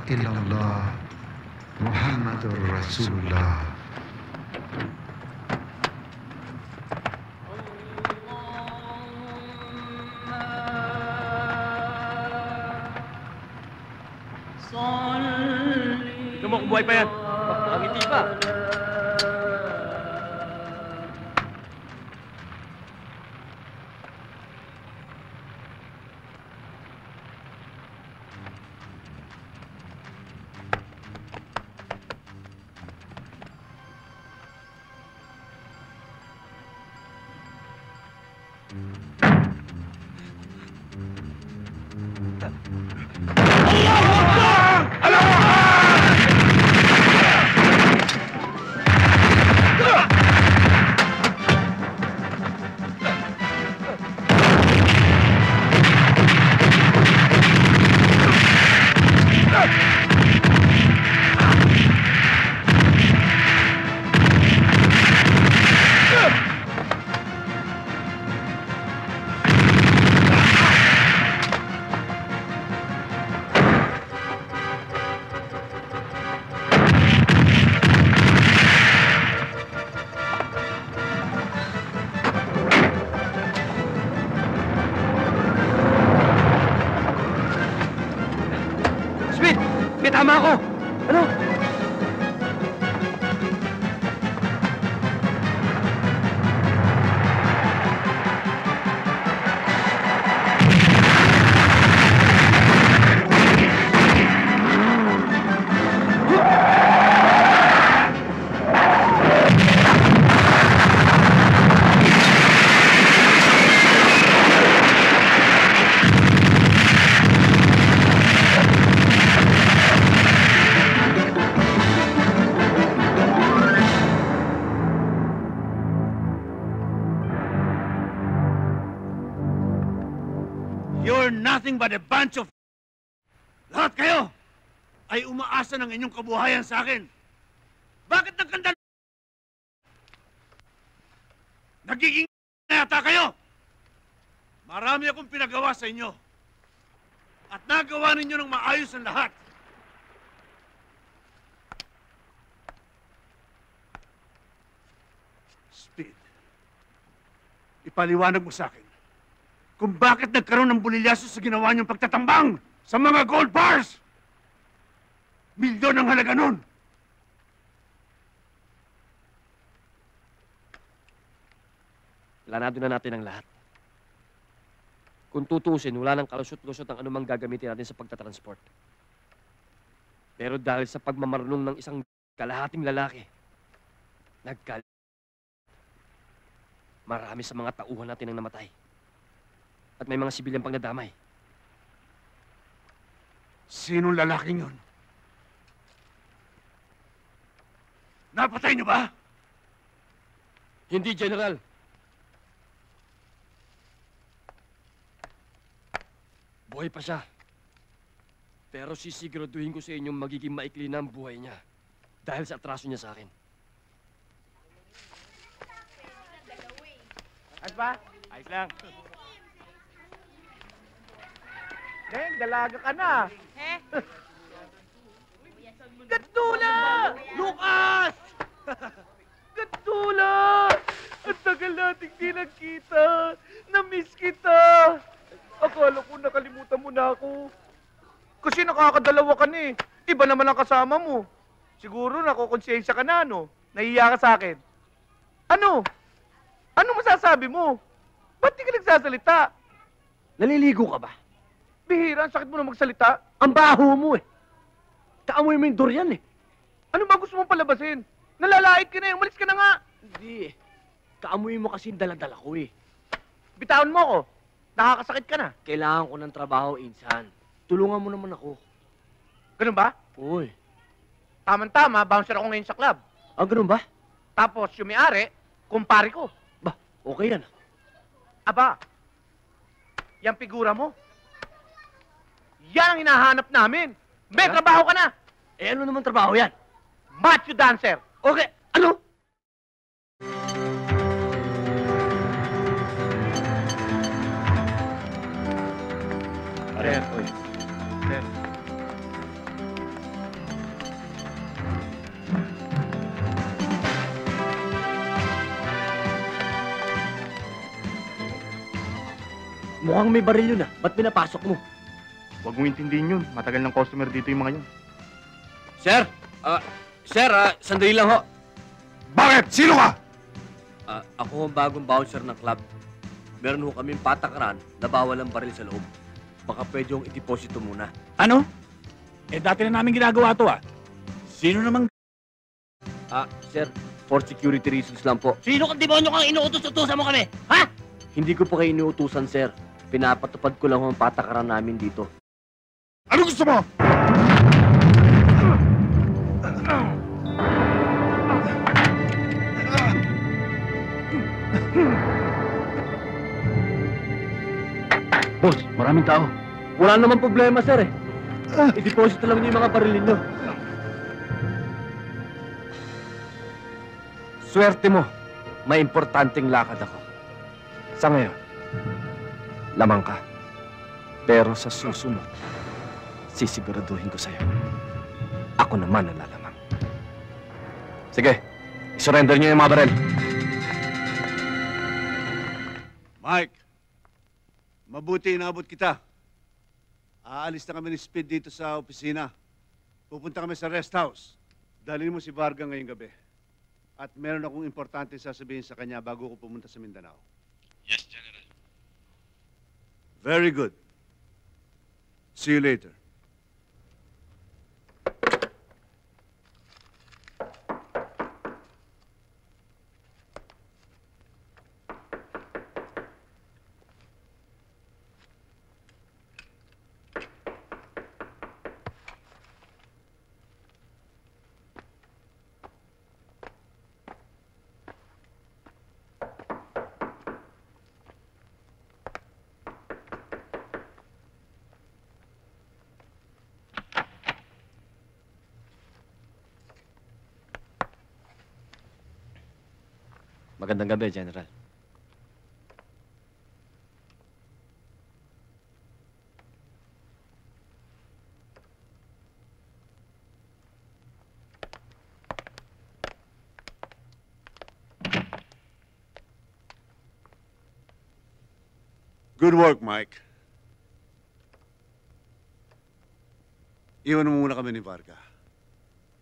illallah Muhammadur Rasulullah. Ito mo, kung buhay pa yan. Nakangiti pa. Tama ako! Ano? You're nothing but a bunch of... Lahat kayo ay umaasa ng inyong kabuhayan sa akin. Bakit nagkanda... Nagiging na yata kayo? Marami akong pinagawa sa inyo. At nagawa ninyo ng maayos ang lahat. Speed, ipaliwanag mo sa akin kung bakit nagkaroon ng bulilyaso sa ginawa niyong pagtatambang sa mga gold bars! Milyon ang halaga nun! Planado na natin ang lahat. Kung tutusin, wala nang kalusot-lusot ang anumang gagamitin natin sa pagtatransport. Pero dahil sa pagmamarunong ng isang kalahating lalaki, marami sa mga tauhan natin ang namatay. At may mga sibilyang pang nadamay. Sinong lalaking yun? Napatay niyo ba? Hindi, General. Buhay pa siya. Pero sisiguraduhin ko sa inyong magiging maikli na ang buhay niya dahil sa atraso niya sa akin. Ayos ba? Ayos lang. Deng, dalaga ka na. Gatula! Lucas! Gatula! Ang tagal nating di nagkita. Na-miss kita. Akala ko nakalimutan mo na ako. Kasi nakakadalawa ka na eh. Iba naman ang kasama mo. Siguro nakukonsensya ka na, no? Nahiya ka sa akin. Ano? Ano masasabi mo? Ba't di ka nagsasalita? Naliligo ka ba? Bihira, ang sakit mo na magsalita. Ang baho mo eh. Kaamoy mo yung durian eh. Ano ba gusto mong palabasin? Nalalait ka na eh. Umalis ka na nga. Hindi eh. Kaamoy mo kasi dala-dala ko eh. Bitawan mo ako. Nakakasakit ka na. Kailangan ko ng trabaho, Insan. Tulungan mo naman ako. Ganun ba? Uy. Tama-tama, bouncer ako ngayon sa club. Ah, ganun ba? Tapos yung may-ari, kumpare ko. Ba, okay yan. Aba, yung figura mo. Yan ang hinahanap namin. May trabaho ka na. Eh, ano naman trabaho yan? Macho dancer. Okay, ano? Sir, sir. Mukhang may baril yun ah. Ba't pinapasok mo? Huwag mong intindihin yun. Matagal ng customer dito yung mga yun. Sir! Sandali lang ho. Bakit? Sino ka? Ako ang bagong bouncer ng club. Meron ho kaming patakaran na bawal ang baril sa loob. Baka pwede yung i-deposito muna. Ano? Dati na namin ginagawa to Sino namang... Sir, for security reasons lang po. Sino kang demonyo kang inuutos-utusan mo kami? Ha? Hindi ko po kayo inuutusan, sir. Pinapatupad ko lang ho ang patakaran namin dito. Ano gusto mo? Boss, maraming tao. Wala naman problema, sir eh. I-deposito lang niyo yung mga baril ninyo. Swerte mo, may importanteng lakad ako. Sa ngayon, lamang ka. Pero sa susunod, sisiguraduhin ko sa'yo. Ako naman ang lalamang. Sige, isurrender niyo yung mga baril. Mike, mabuti inabot kita. Aalis na kami ni Speed dito sa opisina. Pupunta kami sa rest house. Dalhin mo si Varga ngayong gabi. At meron akong importante sasabihin sa kanya bago ko pumunta sa Mindanao. Yes, General. Very good. See you later. Magandang gabi, General. Good work, Mike. Iwan mo muna kami ni Varga.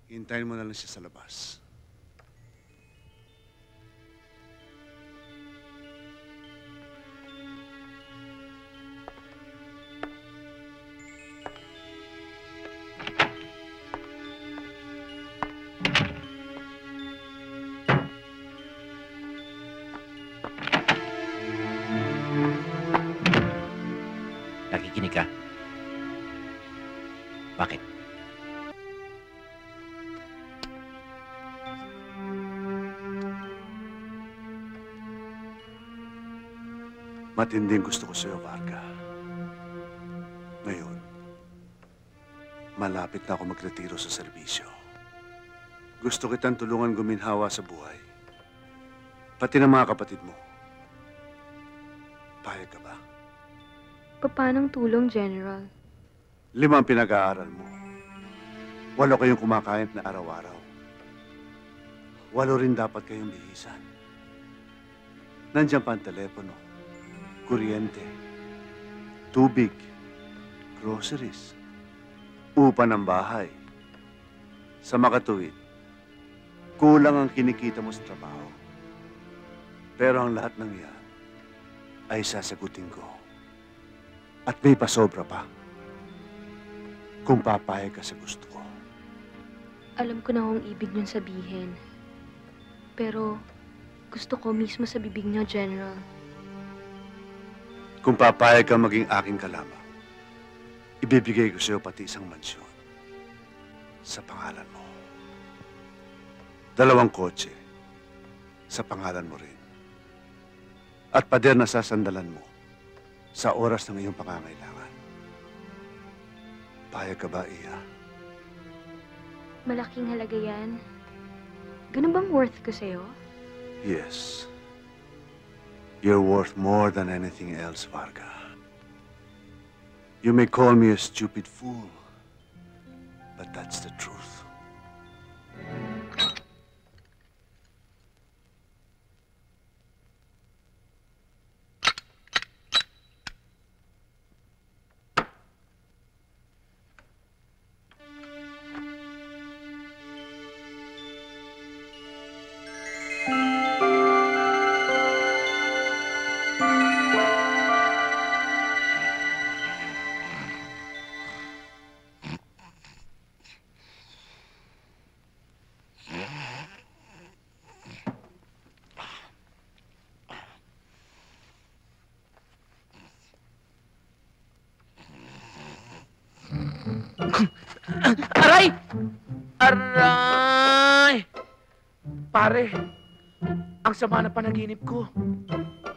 Hintayin mo na lang siya sa labas. Nakikinig ka? Bakit? Matinding gusto ko sa'yo, Varga. Ngayon, malapit na ako magretiro sa serbisyo. Gusto kitang tulungan guminhawa sa buhay. Pati ng mga kapatid mo. Payag ka ba? Paanong tulong, General? 5 ang pinag-aaral mo. 8 kayong kumakain na araw-araw. 8 rin dapat kayong bihisan. Nandiyan pa ang telepono, kuryente, tubig, groceries, upa ng bahay. Sa makatuwid, kulang ang kinikita mo sa trabaho. Pero ang lahat ng yan ay sasagutin ko. At may pasobra pa. Kung papayag ka sa gusto ko. Alam ko na kung ibig niyong sabihin. Pero gusto ko mismo sa bibig niyo, General. Kung papayag ka maging aking kalama, ibibigay ko sa'yo pati isang mansyon sa pangalan mo. 2 kotse sa pangalan mo rin. At pader na sasandalan mo sa oras ng iyong pangangailangan. Payag ka ba, Iya? Malaking halaga yan. Ganun bang worth ko sa'yo? Yes. You're worth more than anything else, Varga. You may call me a stupid fool, but that's the truth. Aray! Aray! Pare, ang sama na panaginip ko.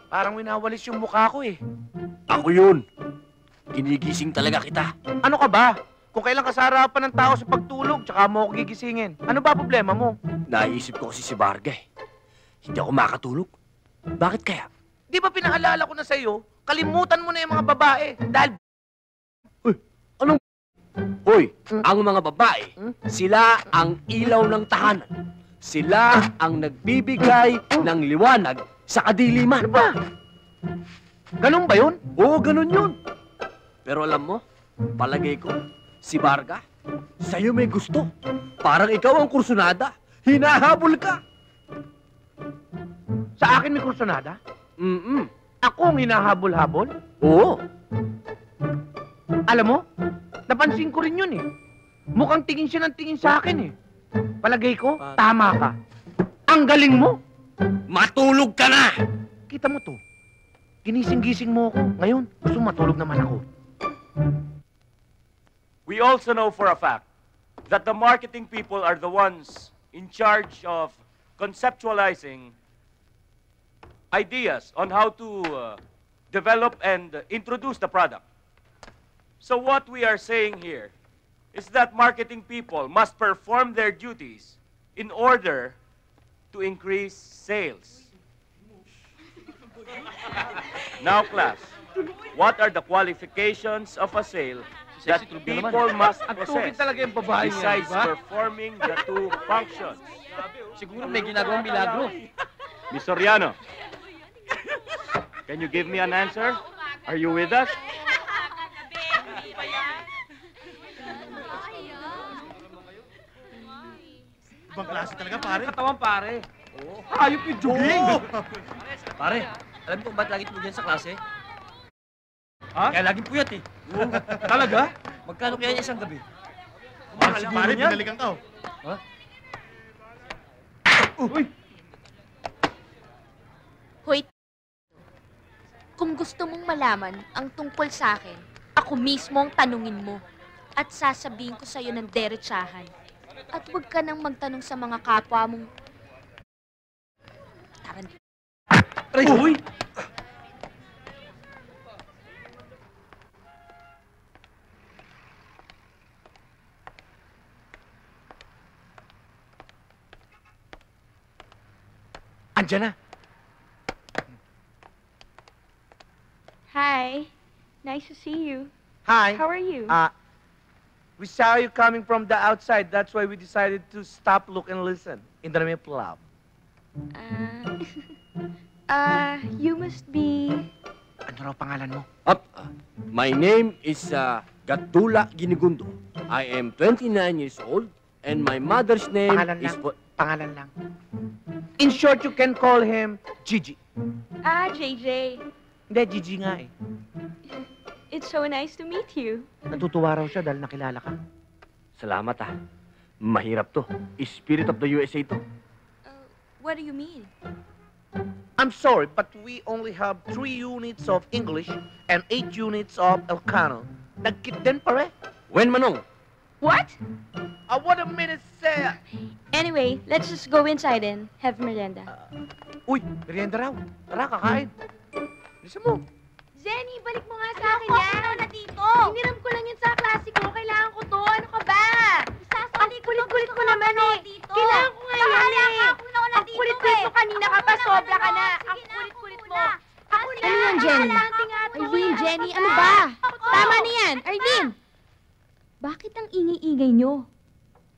Parang winawalis yung mukha ko eh. Ako yun. Ginigising talaga kita. Ano ka ba? Kung kailan ka sa harapan ng tao sa pagtulog, tsaka mo ako gigisingin. Ano ba problema mo? Naisip ko kasi si Varga eh. Hindi ako makatulog. Bakit kaya? Di ba pinaalala ko na sa'yo, kalimutan mo na yung mga babae. Dahil Hoy, ang mga babae, sila ang ilaw ng tahanan. Sila ang nagbibigay ng liwanag sa kadiliman. ano ba? Ganun ba yun? Oo, ganun yun. Pero alam mo, palagay ko, si Varga, sa'yo may gusto. Parang ikaw ang kursunada. Hinahabol ka. Sa akin may kursunada? Ako ang hinahabol-habol? Oo. Alam mo, napansin ko rin yun eh. Mukhang tingin siya ng tingin sa akin eh. Palagay ko, tama ka. Ang galing mo! Matulog ka na! Kita mo to. Ginising-gising mo ako. Ngayon, gusto mo matulog naman ako. We also know for a fact that the marketing people are the ones in charge of conceptualizing ideas on how to develop and introduce the product. So what we are saying here is that marketing people must perform their duties in order to increase sales. Now, class, what are the qualifications of a sale that people must possess talaga yung babae besides performing the two functions? Siguro may ginagawang milagro. Miss Soriano, can you give me an answer? Are you with us? Ibang klase talaga, pare. Katawan pare. Hayop yung juging. Pare, alam mo kung ba't lagi mo dyan sa klase? Ha? Kaya laging puyat eh. Talaga? Magkano kaya niya isang gabi? Si pare, pinalikan ka. Ha? Uy! Hoy, kung gusto mong malaman ang tungkol sa akin, ako mismo ang tanungin mo. At sasabihin ko sa'yo ng derechahan. At huwag ka nang magtanong sa mga kapwa mong... Tarant. Uy! Andiyan na. Hi. Nice to see you. Hi. How are you? We saw you coming from the outside. That's why we decided to stop, look, and listen in the name of love. You must be... Ano raw pangalan mo? My name is Gatula Ginigundo. I am 29 years old and my mother's name Pangalan is... lang. Pangalan lang. In short, you can call him Gigi. JJ. Hindi, Gigi nga eh. It's so nice to meet you. Natutuwa raw siya dahil nakilala ka. Salamat Mahirap to. Spirit of the USA to. What do you mean? I'm sorry, but we only have 3 units of English and 8 units of Elcano. Nagkit din pare. When manong? What? What a minute, sir. Anyway, let's just go inside and have merienda. Uy, merienda raw. Tara, kakain. Bisa mo. Jenny, balik mo nga sa akin yan. Ako na dito. Hiniram ko lang yun sa klase ko. Kailangan ko to. Ano ka ba? Ang kulit-kulit ko naman eh. Kailangan ko nga yan eh. Ang kulit-kulit mo kanina ka pa. Sobra ka na. Ang kulit-kulit mo. Ano yan, Jenny? Arlene, Jenny, ano ba? Tama na yan. Arlene! Bakit ang ingay-ingay nyo?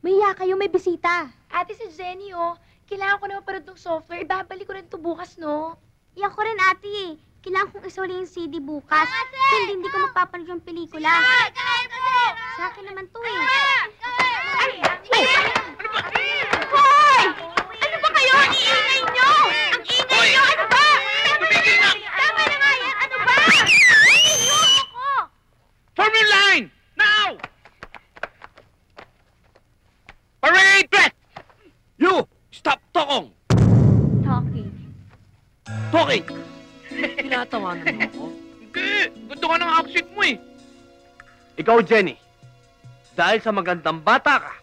Mahiya kayo, may bisita. Ate, si Jenny oh. Kailangan ko na maparod ng software. Ibabalik ko rin ito bukas, no? Iyan ko rin, ate eh. Kailangan kong isuli yung CD bukas. Hindi ko mapapanood yung pelikula. Sa akin naman to eh. Hoy! Ano ba kayo? Ang iingay nyo! Ang ingay nyo! Ano ba? Tama na nga yan! Ano ba? Form your line! Now! Parade dress! You! Stop talking! Talking. Talking! Tinatawanan mo ako? Hindi! Gusto ka ng accent mo eh. Ikaw, Jenny. Dahil sa magandang bata ka,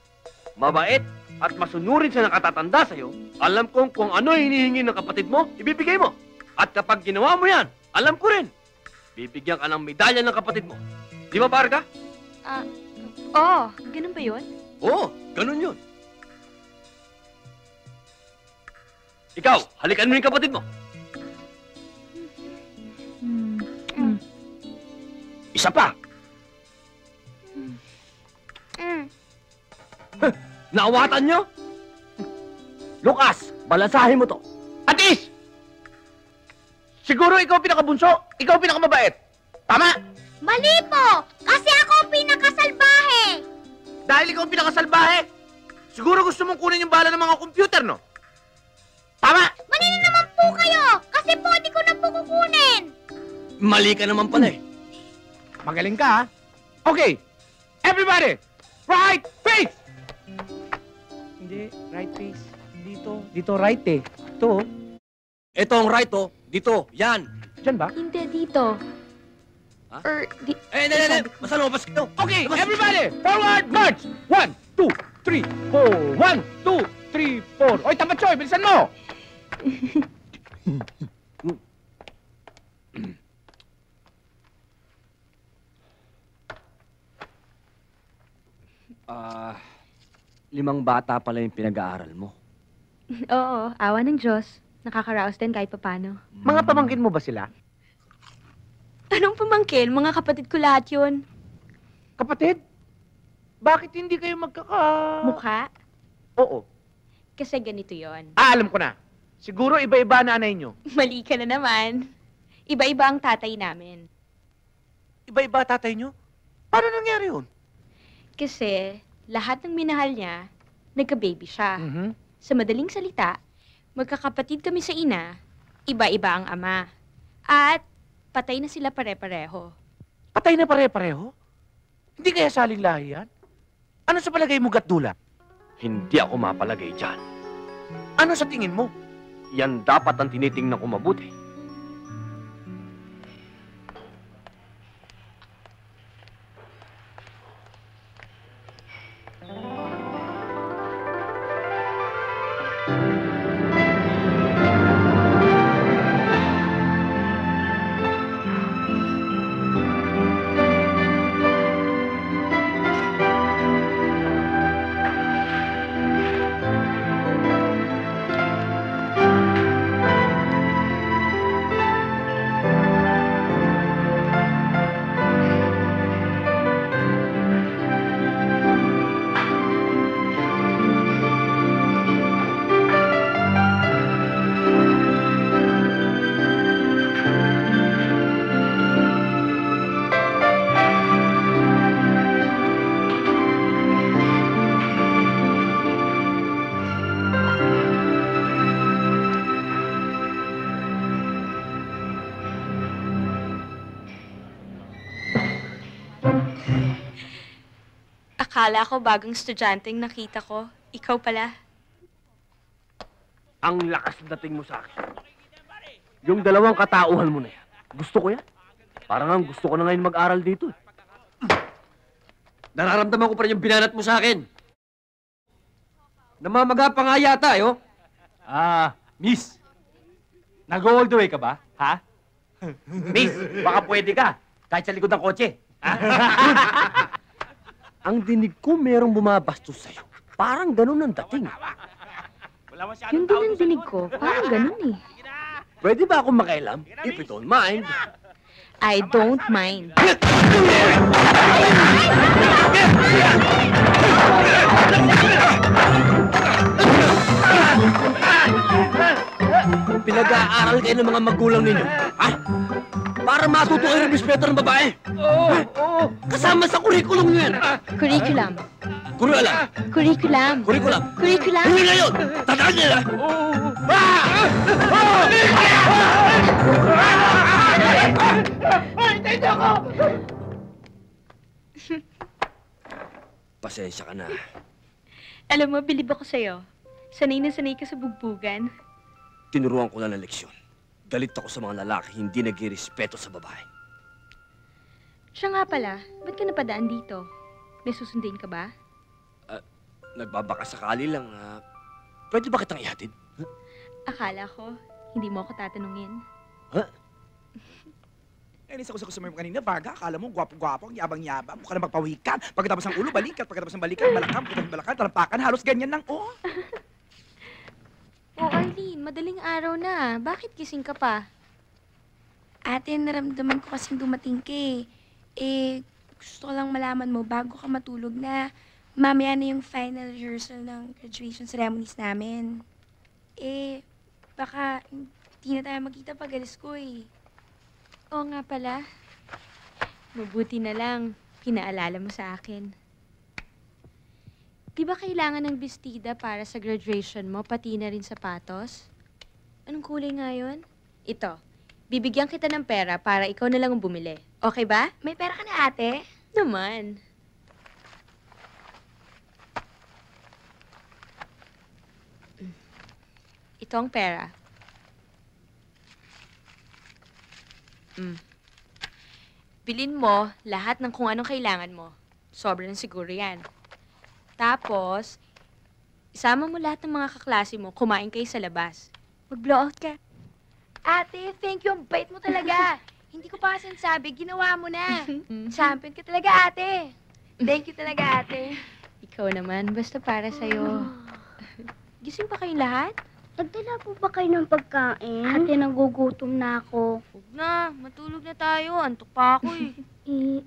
mabait at masunurin sa nakatatanda sa'yo, alam kong kung ano hinihingi ng kapatid mo, ibibigay mo. At kapag ginawa mo yan, alam ko rin, bibigyan ka ng medalya ng kapatid mo. Di ba, Barga? Oo, ganun ba yun? Oo, ganun yun. Ikaw, halikan mo yung kapatid mo. Isa pa. Naawatan nyo? Lucas, balasahin mo to. Atis! Siguro ikaw pinakabunso, ikaw pinakamabait. Tama? Mali po! Kasi ako ang pinakasalbahe! Dahil ikaw ang pinakasalbahe, siguro gusto mong kunin yung bala ng mga computer, no? Tama? Mali na naman po kayo! Kasi po, di ko na po kukunin! Mali ka naman pala eh. Magaling ka, ha? Okay, everybody, right face! Hindi, right face. Dito right eh. Ito, Ito ang right, oh. Dito, yan. dyan ba? Hindi, dito. Ha? Di... Hindi. Basta lumabas ka. Okay, everybody, forward march! 1, 2, 3, 4. 1, 2, 3, 4. Oy, tapat Choy, bilisan mo! Limang bata pala yung pinag-aaral mo. Oo, awa ng Diyos. Nakakaraos din kahit papano. Mga pamangkin mo ba sila? Anong pamangkin? Mga kapatid ko lahat yun. Kapatid? Bakit hindi kayo Mukha? Oo. Kasi ganito yon. Alam ko na. Siguro iba-iba nanay nyo. Mali ka na naman. Iba-iba ang tatay namin. Iba-iba tatay nyo? Paano nangyari yun? Kasi lahat ng minahal niya, nagka-baby siya. Sa madaling salita, magkakapatid kami sa ina, iba-iba ang ama. At patay na sila pare-pareho. Patay na pare-pareho? Hindi kaya saling lahi yan? Ano sa palagay mo, Gatdula? Hindi ako mapalagay dyan. Ano sa tingin mo? Yan dapat ang tinitingnan ko mabuti. Akala ko bagong estudyanteng nakita ko. Ikaw pala. Ang lakas dating mo sa akin. Yung dalawang katauhan mo na yan. Gusto ko yan. Parang ang gusto ko na ngayon mag-aral dito eh. Nararamdaman ko pa rin yung binanat mo sa akin. Namamaga pa nga yata, eh, oh. Miss. Nag-all the way ka ba? Ha? Miss, baka pwede ka. Kahit sa likod ng kotse. Ang dinig ko merong bumabastos sa'yo. Parang ganun ang dating. Yun din ang dinig ko. Parang ganun eh. Pwede ba akong makialam? If you don't mind. I don't mind. Pinag-aaral kayo ng mga magulang ninyo. Ha? Para matuto kayo ng respeto ng babae. Oo. Kasama sa kurikulum nyo yan. Curriculum. Kurikulum. Curriculum. Kurikulum. Curriculum. Hindi na yun! Tandaan nila! Pasensya ka na. Alam mo, bilib ako sa'yo. Sanay na sanay ka sa bugbugan. Tinuruan ko lang ng leksyon. Galit ako sa mga lalaki hindi nag-irespeto sa babae. Siya nga pala, ba't ka napadaan dito? May susundin ka ba? Nagbabaka sakali lang. Pwede ba kitang ihatid? Akala ko, hindi mo ako tatanungin. Inis ako sa customer mo kanina, Varga. Akala mo, gwapo-gwapo, ang yabang-yabang. Mukha na magpawikan. Pagkatapos ng ulo, balikat. Pagkatapos ng balikan, balakang. Pagkatapos ng balakang, talampakan. Halos ganyan lang, oh. Oh, Arlene, madaling araw na. Bakit gising ka pa? Ate, naramdaman ko kasing dumating ka gusto ko lang malaman mo bago ka matulog na mamaya na yung final rehearsal ng graduation ceremonies namin. Baka hindi na tayo magkita pag alis ko Oo nga pala. Mabuti na lang, pinaalala mo sa akin. Di ba kailangan ng bestida para sa graduation mo, pati na rin sapatos? Anong kulay nga yun? Ito, bibigyan kita ng pera para ikaw na lang ang bumili. Okay ba? May pera ka na, ate? Naman. Ito ang pera. Bilin mo lahat ng kung anong kailangan mo. Sobrang siguro yan. Tapos, isama mo lahat ng mga kaklase mo, kumain kayo sa labas. Mag-blow out ka. Ate, thank you. Ang bait mo talaga. Hindi ko pa kasi sabi, ginawa mo na. Champion ka talaga, ate. Thank you talaga, ate. Ikaw naman, basta para sa'yo. Gising pa kayong lahat? Nagdala po ba kayo ng pagkain? Ate, nagugutom na ako. Huwag na, matulog na tayo. Antok pa ako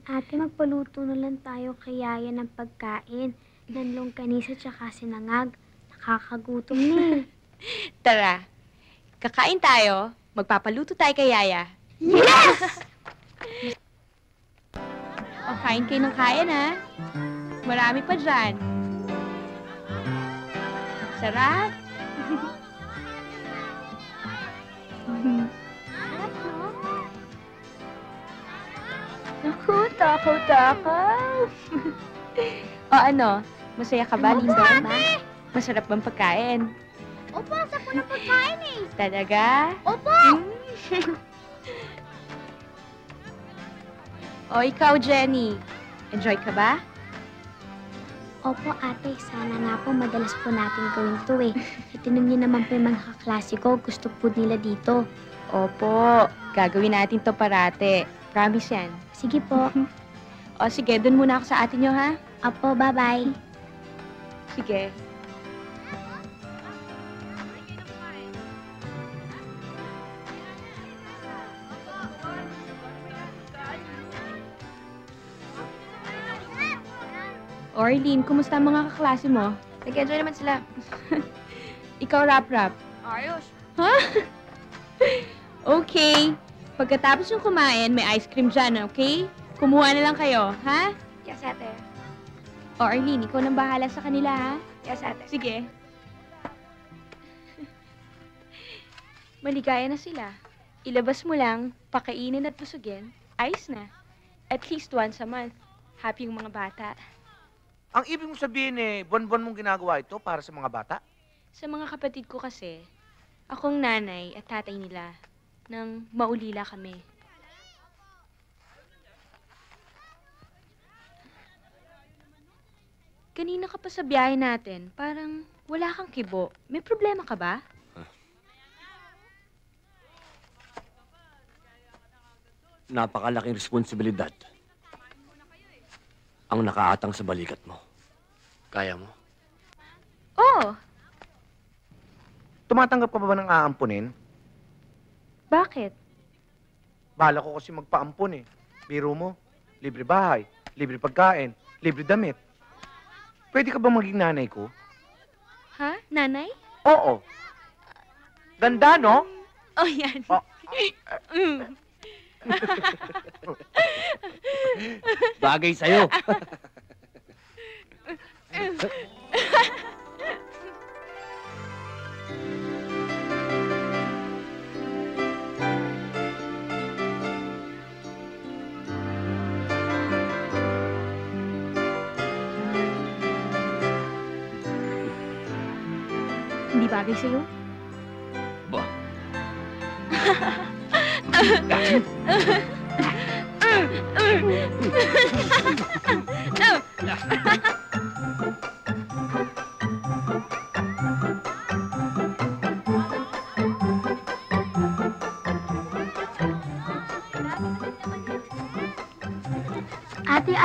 Ate, magpaluto na lang tayo kay Yaya ng pagkain. Ng longganisa tsaka sinangag. Nakakagutom na Tara, kakain tayo. Magpapaluto tayo kay Yaya. Yes! O, kain kayo ng kain, ha? Marami pa dyan. Sarap. Naku, takaw-takaw. O ano, masaya ka ba, Linda? Masarap bang pagkain? Opo, sa po ng pagkain Talaga? Opo! O ikaw, Jenny, enjoy ka ba? Opo, ate. Sana nga po madalas po natin gawin to Itinong niyo naman po yung mga kaklase ko. Gusto po nila dito. Opo, gagawin natin to parate. Promise yan. Sige po. O sige, dun muna ako sa atin nyo, ha? Opo, bye-bye. Sige. Orlene, kumusta ang mga kaklase mo? Nag-enjoy naman sila. Ikaw, rap-rap. Ayos. Ha? Okay. Pagkatapos yung kumain, may ice cream dyan, okay? Kumuha na lang kayo, ha? Yes, ate. O, Arlene, ikaw nang bahala sa kanila, ha? Yes, ate. Sige. Maligaya na sila. Ilabas mo lang, pakainin at busugin, ayos na. At least once a month. Happy yung mga bata. Ang ibig mong sabihin buwan-buwan mong ginagawa ito para sa mga bata? Sa mga kapatid ko kasi, akong nanay at tatay nila nang maulila kami. Kanina ka pa sa biyahe natin, parang wala kang kibo. May problema ka ba? Napakalaking responsibilidad ang nakaatang sa balikat mo. Kaya mo? Oo. Tumatanggap ka ba ng aampunin? Bakit? Bala ko kasi magpaampun Biro mo, libre bahay, libre pagkain, libre damit. Pwede ka ba maging nanay ko? Ha? Nanay? Oo. Ganda, no? Oh, yan. Oh. Bagay sa'yo. Hindi bagay sa'yo? Ba?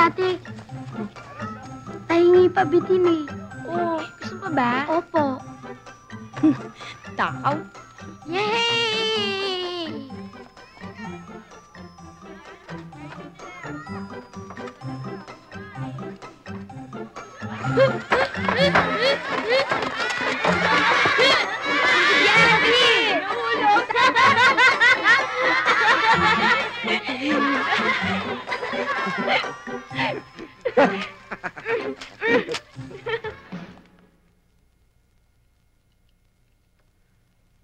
Ate, tahingi pa bitin eh. Oh, gusto mo ba? Opo. Takaw. Yay! Yummy! Nahulog!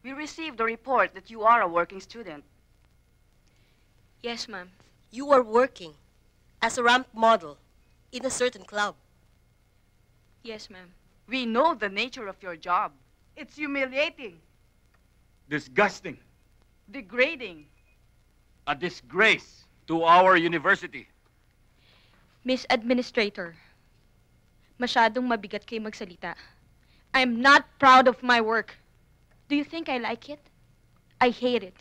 We received a report that you are a working student. Yes, ma'am. You are working as a ramp model in a certain club. Yes, ma'am. We know the nature of your job. It's humiliating, Disgusting. degrading. A disgrace to our university. Miss Administrator, masyadong mabigat kayo magsalita. I'm not proud of my work. Do you think I like it? I hate it.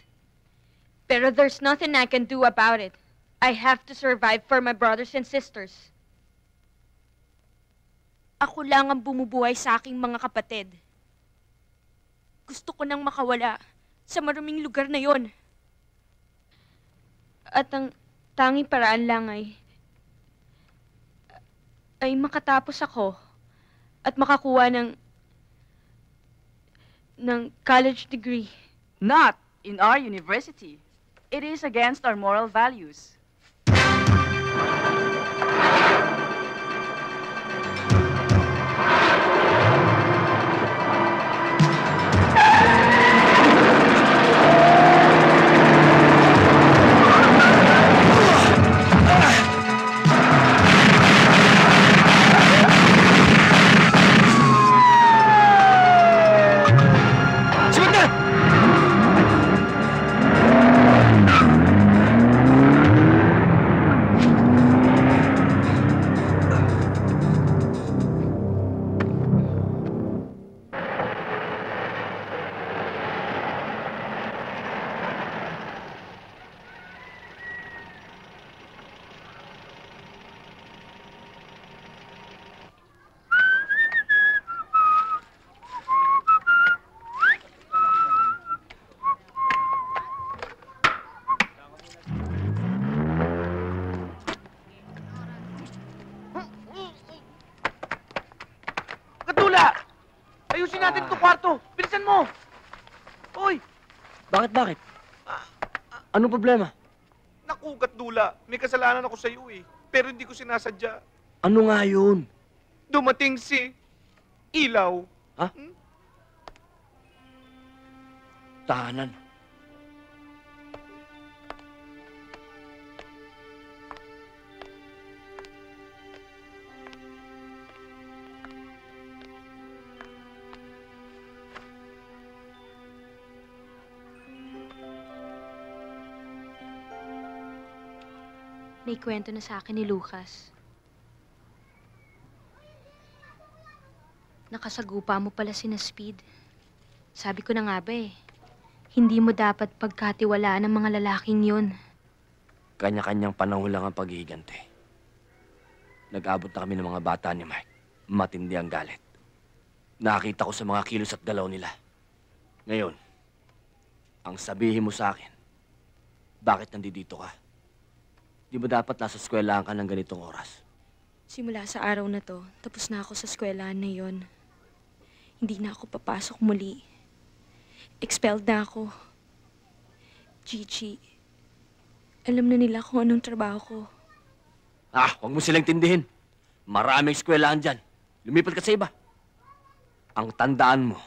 Pero there's nothing I can do about it. I have to survive for my brothers and sisters. Ako lang ang bumubuhay sa aking mga kapatid. Gusto ko nang makawala sa maruming lugar na yon. At ang tanging paraan lang ay makatapos ako at makakuha ng college degree. Not in our university. It is against our moral values. Ayusin natin itong kwarto. Bilisan mo. Hoy, Bakit? Anong problema? naku, Gatdula. May kasalanan ako sa iyo eh. Pero hindi ko sinasadya. Ano nga yun? Dumating si Ilaw. Tahanan. Naikwento na sa akin ni Lucas. Nakasagupa mo pala si na Speed. Sabi ko na nga ba eh, hindi mo dapat pagkatiwalaan ng mga lalaking yun. Kanya-kanyang panahon lang ang paghihiganti. Nag-abot na kami ng mga bata ni Mike. Matindi ang galit. Nakita ko sa mga kilos at galaw nila. Ngayon, ang sabihin mo sa akin, bakit nandito ka? Di ba dapat nasa eskwelahan ka ng ganitong oras? Simula sa araw na to, tapos na ako sa eskwelahan na yon. Hindi na ako papasok muli. Expelled na ako. Gigi, alam na nila kung anong trabaho ko. Huwag mo silang tindihin. Maraming eskwelahan dyan. Lumipat ka sa iba. Ang tandaan mo,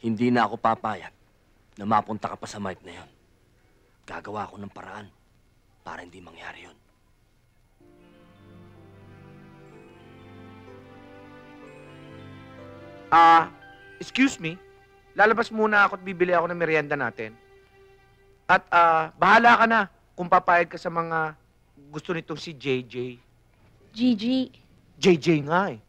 hindi na ako papayag na mapunta ka pa sa Mike na yon. Gagawa ako ng paraan para hindi mangyari yun. Excuse me. Lalabas muna ako at bibili ako ng merienda natin. At bahala ka na kung papayag ka sa mga gusto nitong si JJ. Gigi, JJ nga eh.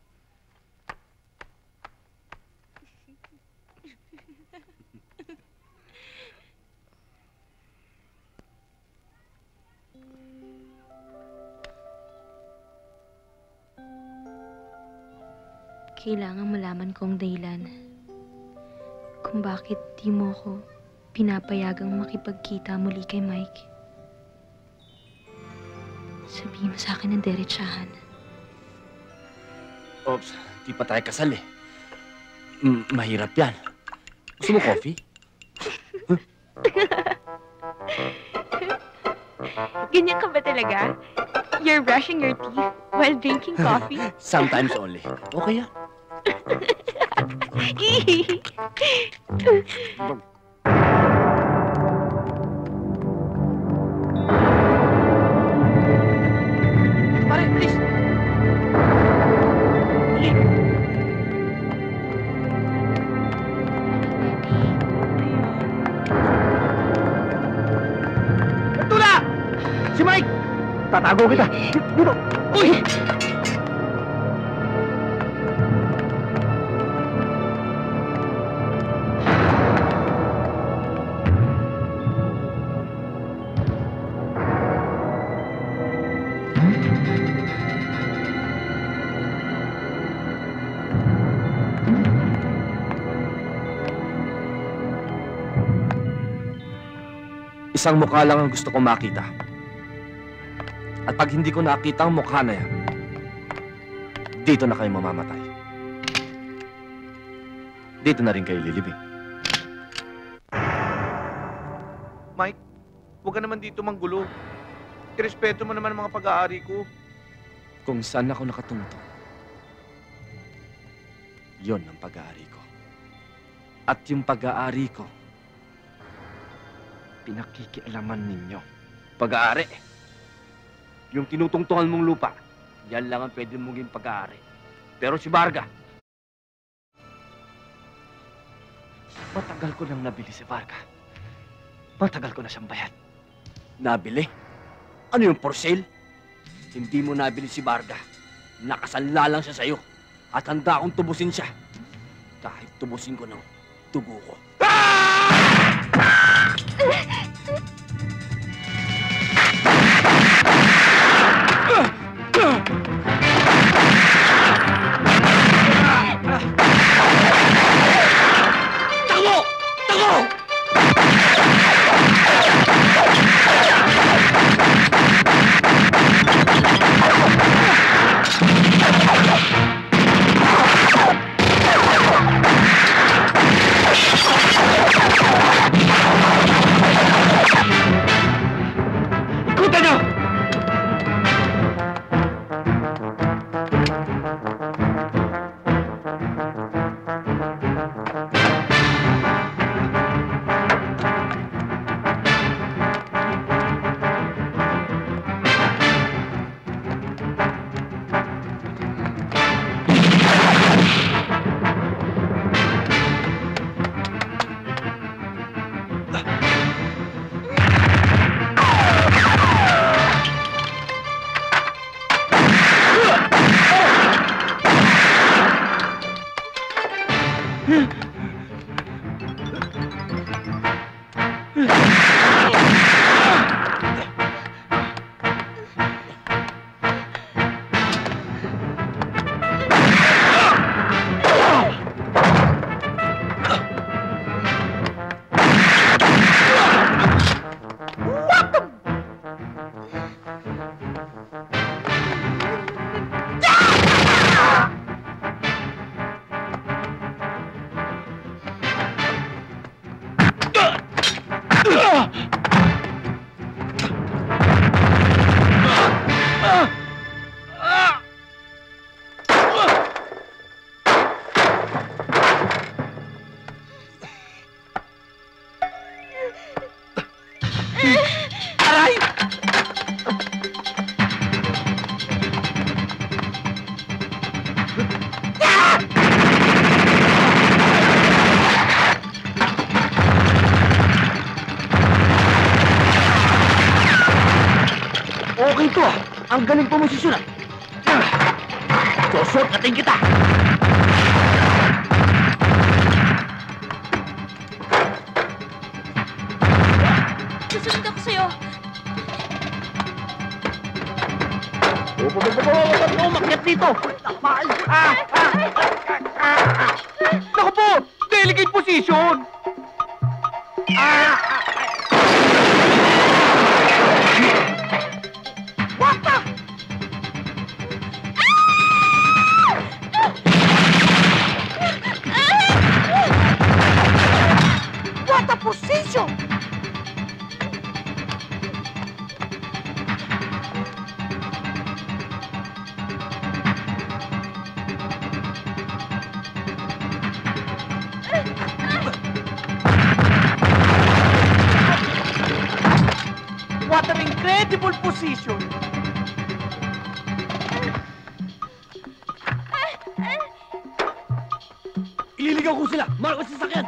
kailangan malaman ko ang dahilan kung bakit di mo ko pinapayagang makipagkita muli kay Mike. Sabihin mo sa akin ng derechahan. Ops, di pa tayo kasal eh. Mahirap yan. Gusto mo coffee? Ganyan ka ba talaga? You're brushing your teeth while drinking coffee? Sometimes only. Okay yan. Pare, please! Tula! Si Mike! Tatago kita! Dito! Uy! Isang mukha lang ang gusto kong makita. At pag hindi ko nakita ang mukha na yan, dito na kayo mamamatay. Dito na rin kayo lilibing. Mike, huwag ka naman dito manggulo. Irespeto mo naman ang mga pag-aari ko. Kung saan ako nakatungtong, yon ang pag-aari ko. At yung pag-aari ko, pinakikialaman ninyo. Pag-aari. Yung tinutungtungan mong lupa, yan lang ang pwede mong maging pag-aari. Pero si Varga, Matagal ko nang nabili si Varga. Matagal ko na siyang bayad. nabili. Ano yung for sale? Hindi mo nabili si Varga. Nakasanla lang siya sa'yo. At handa akong tubusin siya. Kahit tubusin ko ng dugo ko. Tago! Tago! Ikutan niyo! Okay to ah. Ang galing pumosisyon ah. Susukatin kita. Susunod ako sa'yo. Umakyat dito. Naku po! Delicate position! What the? What a position! What an incredible position! Ililigaw ko sila! Marcos sa sasakyan!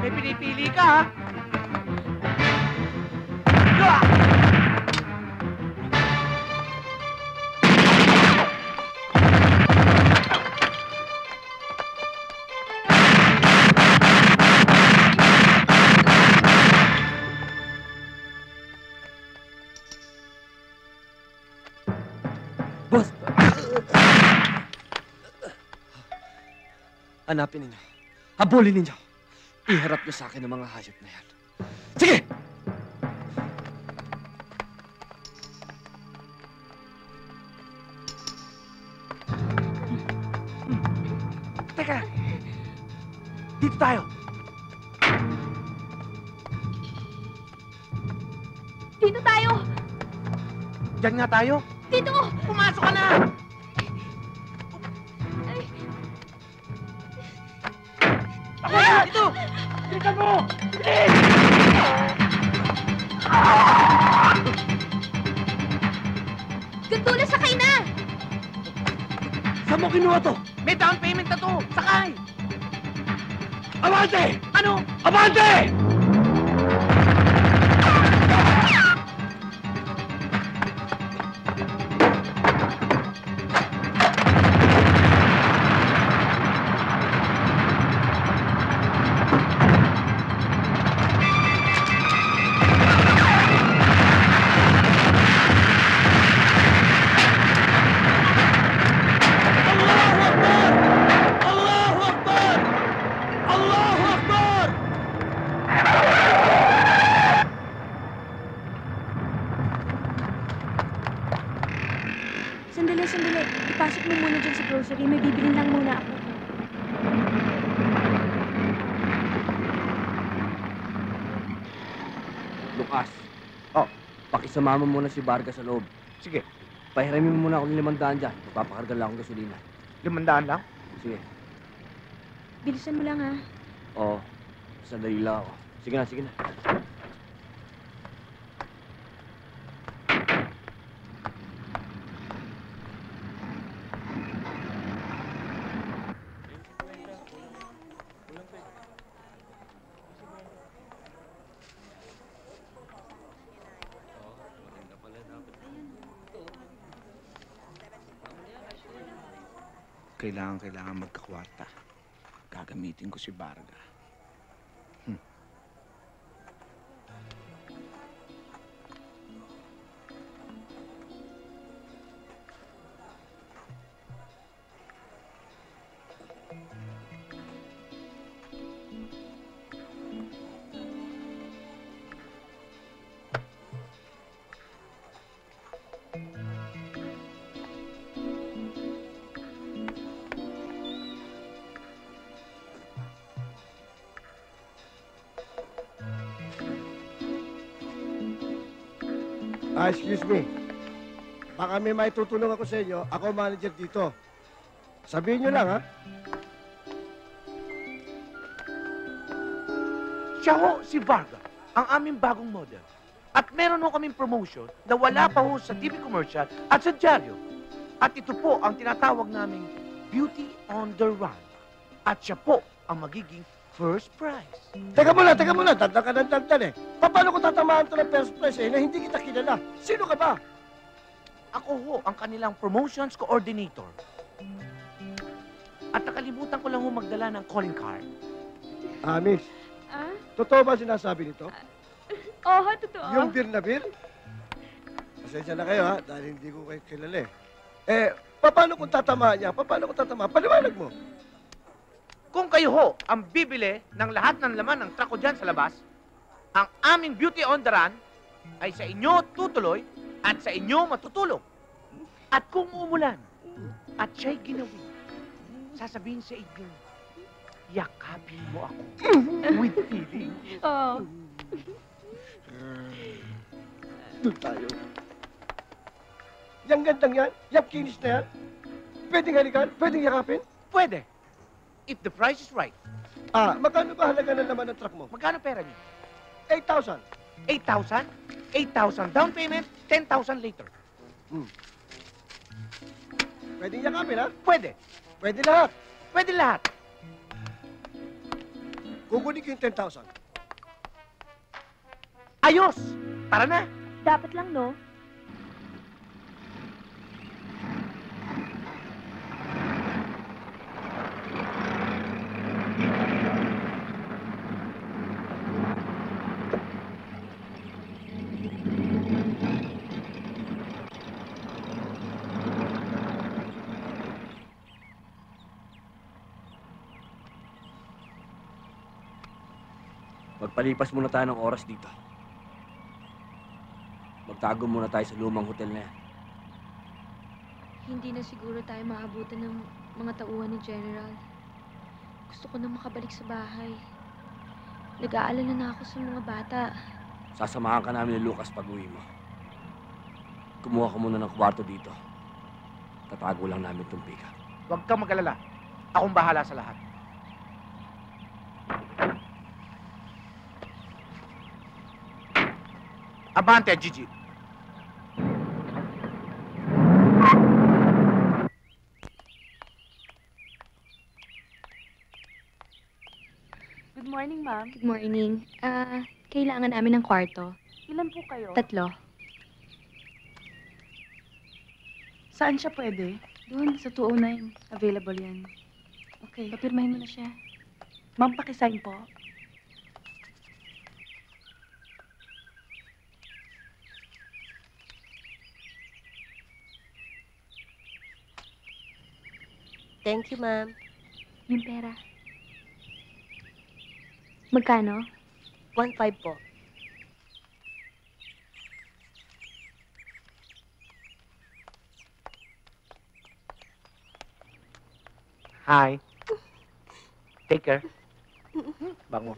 May pinipili ka, ha? Boss! Hanapin ninyo. Habulin ninyo. Iharap niyo sa akin ang mga hayop na yan. Sige! Teka! Dito tayo! Dito tayo! Diyan nga tayo! Dito! Pumasok ka na! Dito! Bilisan mo! Bilis! Gandula, sakay na! Saan mo kinuha to? May down payment na to! Sakay! Abante! Ano? Abante! Sandali. Ipasok mo muna dyan sa grocery. May bibilin lang muna ako. Lucas. Oh, pakisama mo muna si Vargas sa loob. Sige. Pahiramin mo muna ako ng 500 dyan. Magpapakarga lang akong gasolina. 500 lang? Sige. Bilisan mo lang, ha? Oo. Sandali lang ako. Sige na, sige na. Kailangan magkakwarta. Gagamitin ko si Varga. Excuse me. Baka may maitutulong ako sa inyo. Ako manager dito. Sabihin nyo lang, ha? Siya ho, si Varga, ang aming bagong model. At meron ho kaming promotion na wala pa ho sa TV commercial at sa dyaryo. At ito po ang tinatawag naming Beauty on the Run. At siya po ang magiging first prize. Teka muna. Dandan ka ng dandan eh. Paano ko tatamaan to ng first prize eh, na hindi kita kilala? Sino ka ba? Ako ho, ang kanilang promotions coordinator. At nakalimutan ko lang ho magdala ng calling card. Miss. Totoo ba sinasabi nito? Oo, totoo. Yung beer na beer? Pasensya na kayo ha, dahil hindi ko kayo kilala eh. Paano kung tatamaan niya? Paano kung tatamaan? Paliwanag mo. Kung kayo ho ang bibili ng lahat ng laman ng truck ko dyan sa labas, ang aming beauty on the run ay sa inyo tutuloy at sa inyo matutulog. At kung umulan at siya'y ginawi, sasabihin sa inyo, yakapin mo ako with feeling. Oo. Doon tayo. Yang gandang yan, yang kinis na yan, pwedeng halikan, pwedeng yakapin. Pwede. If the price is right. Magkano ba halaga na naman ng truck mo? Magkano pera niyo? 8,000. 8,000? 8,000 down payment, 10,000 later. Pwedeng yakapin ha? Pwede. Pwede lahat. Pwede lahat. Kukunin ko yung 10,000. Ayos! Tara na. Dapat lang, no? Magpalipas muna tayo ng oras dito. Magtago muna tayo sa lumang hotel na yan. Hindi na siguro tayo maabutan ng mga tauhan ni General. Gusto ko na makabalik sa bahay. Nag-aalala na ako sa mga bata. Sasamahan ka namin ni Lucas pag uwi mo. Kumuha ka muna ng kwarto dito. Tatago lang namin itong pika. Huwag kang mag-alala. Akong bahala sa lahat. Abante, Gigi. Good morning, ma'am. Good morning. Kailangan namin ng kwarto. Ilan po kayo? 3. Saan siya pwede? Doon, sa 209. Available yan. Okay. Papirmahin mo na siya. Ma'am, pakisign po. Thank you, ma'am. Yung pera. Magkano? 1.5 po. Hi. Take care. Bango.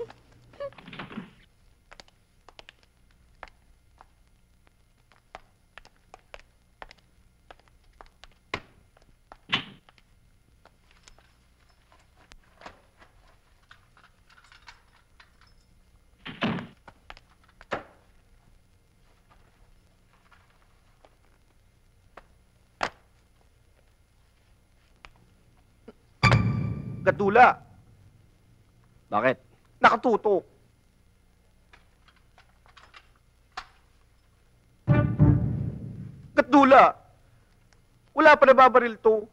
Gadula. Bakit? Nakatutok. Gadula. Wala pa nababaril to.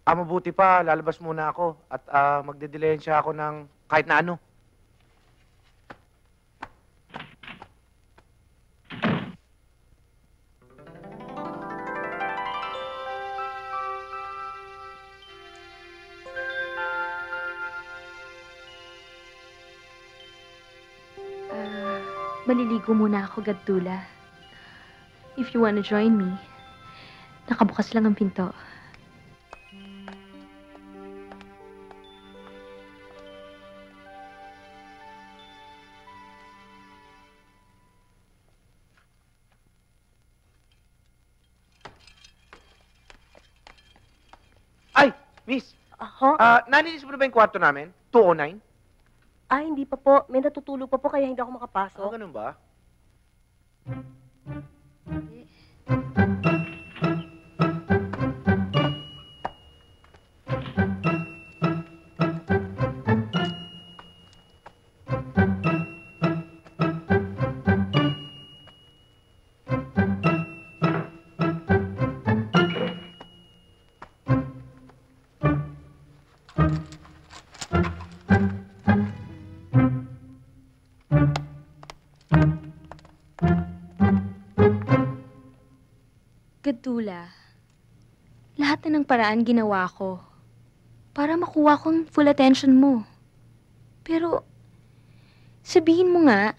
Mabuti pa, lalabas muna ako at magdedilensya ako ng kahit na ano. Maliligo muna ako, Gadula. If you wanna join me, nakabukas lang ang pinto. Ay, miss. Ako? Nanilis mo na ba yung kwarto namin? 209? Hindi pa po. May natutulog pa po kaya hindi ako makapasok. Ganun ba? Gadula, lahat na ng paraan ginawa ko para makuha kong full attention mo. Pero, sabihin mo nga,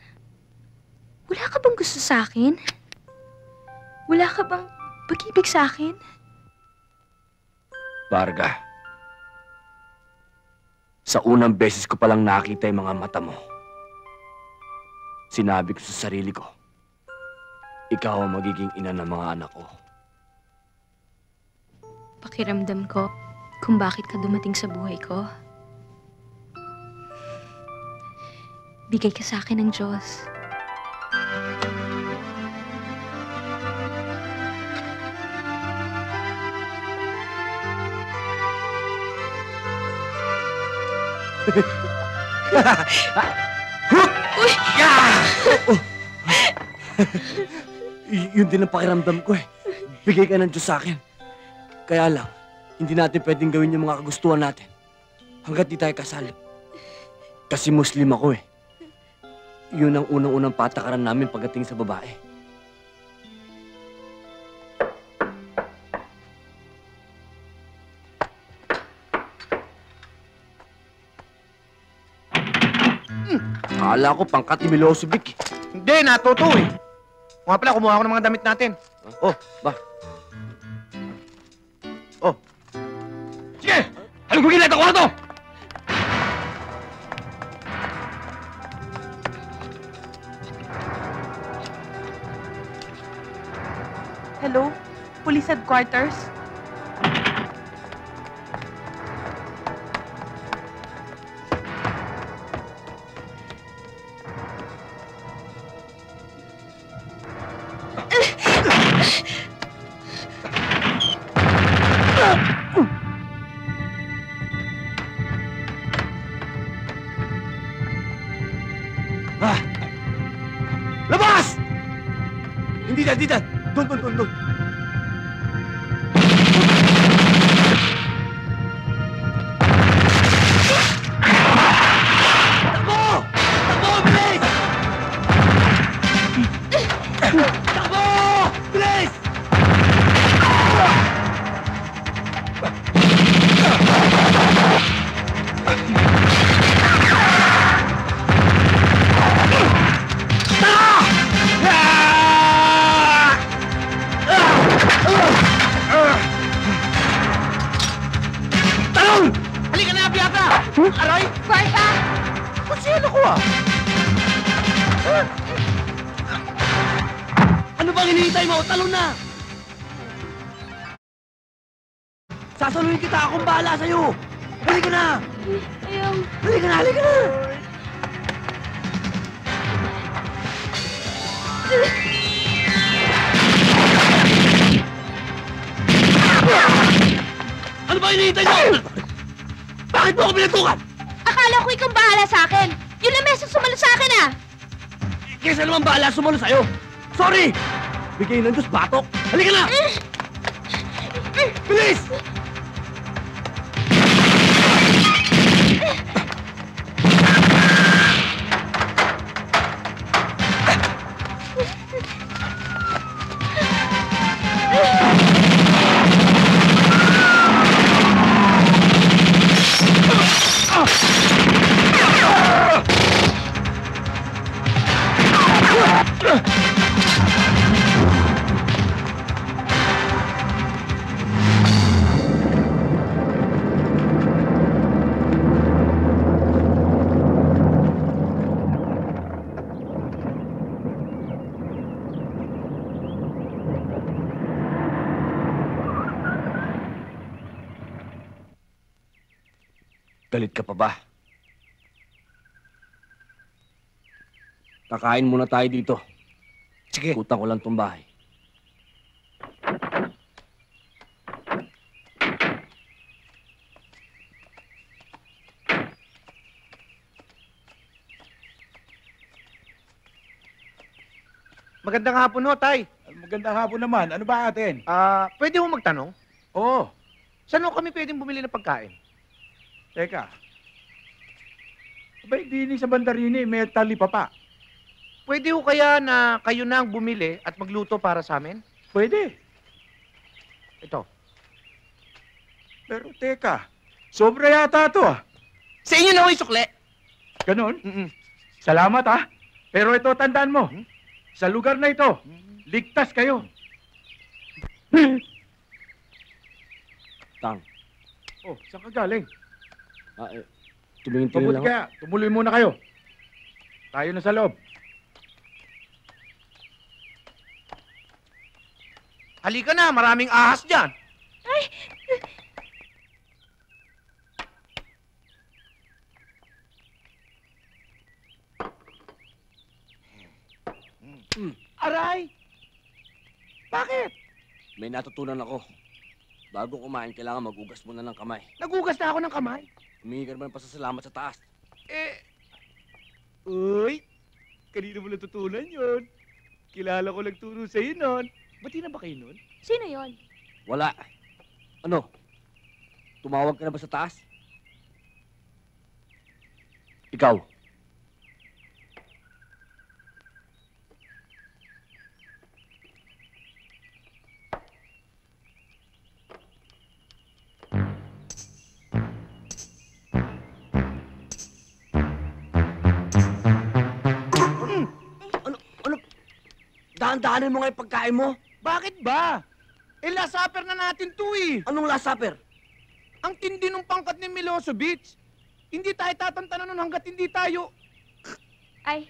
wala ka bang gusto sa akin? Wala ka bang pag-ibig sa akin? Varga, sa unang beses ko palang nakita yung mga mata mo, sinabi ko sa sarili ko, ikaw ang magiging ina ng mga anak ko. Pakiramdam ko kung bakit ka dumating sa buhay ko. Bigay ka sa akin ng Diyos. Uy! Yun din ang pakiramdam ko eh. Bigay ka ng Diyos sa akin. Kaya lang, hindi natin pwedeng gawin yung mga kagustuhan natin hanggat di tayo kasal. Kasi Muslim ako eh. Yun ang unang-unang patakaran namin pagdating sa babae. Akala ko pangkat ni Milosevic eh. Hindi, natuto eh. Nga pala, kumuha ako ng mga damit natin. Oh, ba? Oh. Sige! Anong gugilid ang kwarto? Hello? Police headquarters? Labas! Hindi dyan, hindi dyan. Doon. Takbo! Takbo, bilis! Takbo! Bilis! Talon! Halika na, Biata! Aray! Barta! Kusino ko ah! Ano bang hinihintay mo? Talon na! Sasaluhin kita, akong bahala sa'yo! Halika na! Ayaw. Halika na! Ano ba hinihintay mo? Bakit mo ako pinagtukan? Akala ko ikaw bahala sa akin. Yun lang mesang sumunod sa akin ah. Kesa naman bahala sumunod sa'yo. Sorry! Bigay ng Diyos, batok! Halika na! Bilis! Galit ka pa ba? Kakain muna tayo dito. Sige. Utang ko lang tong bahay. Magandang hapon ho, Tay. Magandang hapon naman. Ano ba atin? Pwede ho magtanong? Oo. Saan ho kami pwedeng bumili ng pagkain? Teka. Abay, di sa Bandarini, may talipapa. Pwede ho kaya na kayo na ang bumili at magluto para sa amin? Pwede. Ito. Pero teka, sobra yata to ah. Sa inyo na ho yung sukle. Ganon? Salamat ah. Pero ito, tandaan mo. Sa lugar na ito, ligtas kayo. Tang, Oh, saan ka galing? tumingin-tingin Mabuti lang. kaya, tumuloy muna kayo. Tayo na sa loob. Halika na, maraming ahas dyan. Ay! Aray! Bakit? May natutunan ako. Bago kumain, kailangan magugas muna ng kamay. Nagugas na ako ng kamay. Humingi ka naman pasasalamat sa taas. Uy, kanina mo natutunan yun. Kilala ko nagturo sa'yo nun. Ba't na ba kayo nun? Sino yon? Wala. Ano? Tumawag ka na ba sa taas? Ikaw, Dahan-dahanin mo nga yung pagkain mo. Bakit ba? Last supper na natin to eh. Anong last supper? Ang tindi ng pangkat ni Milosevic. Hindi tayo tatantanan nun hanggat hindi tayo... Ay,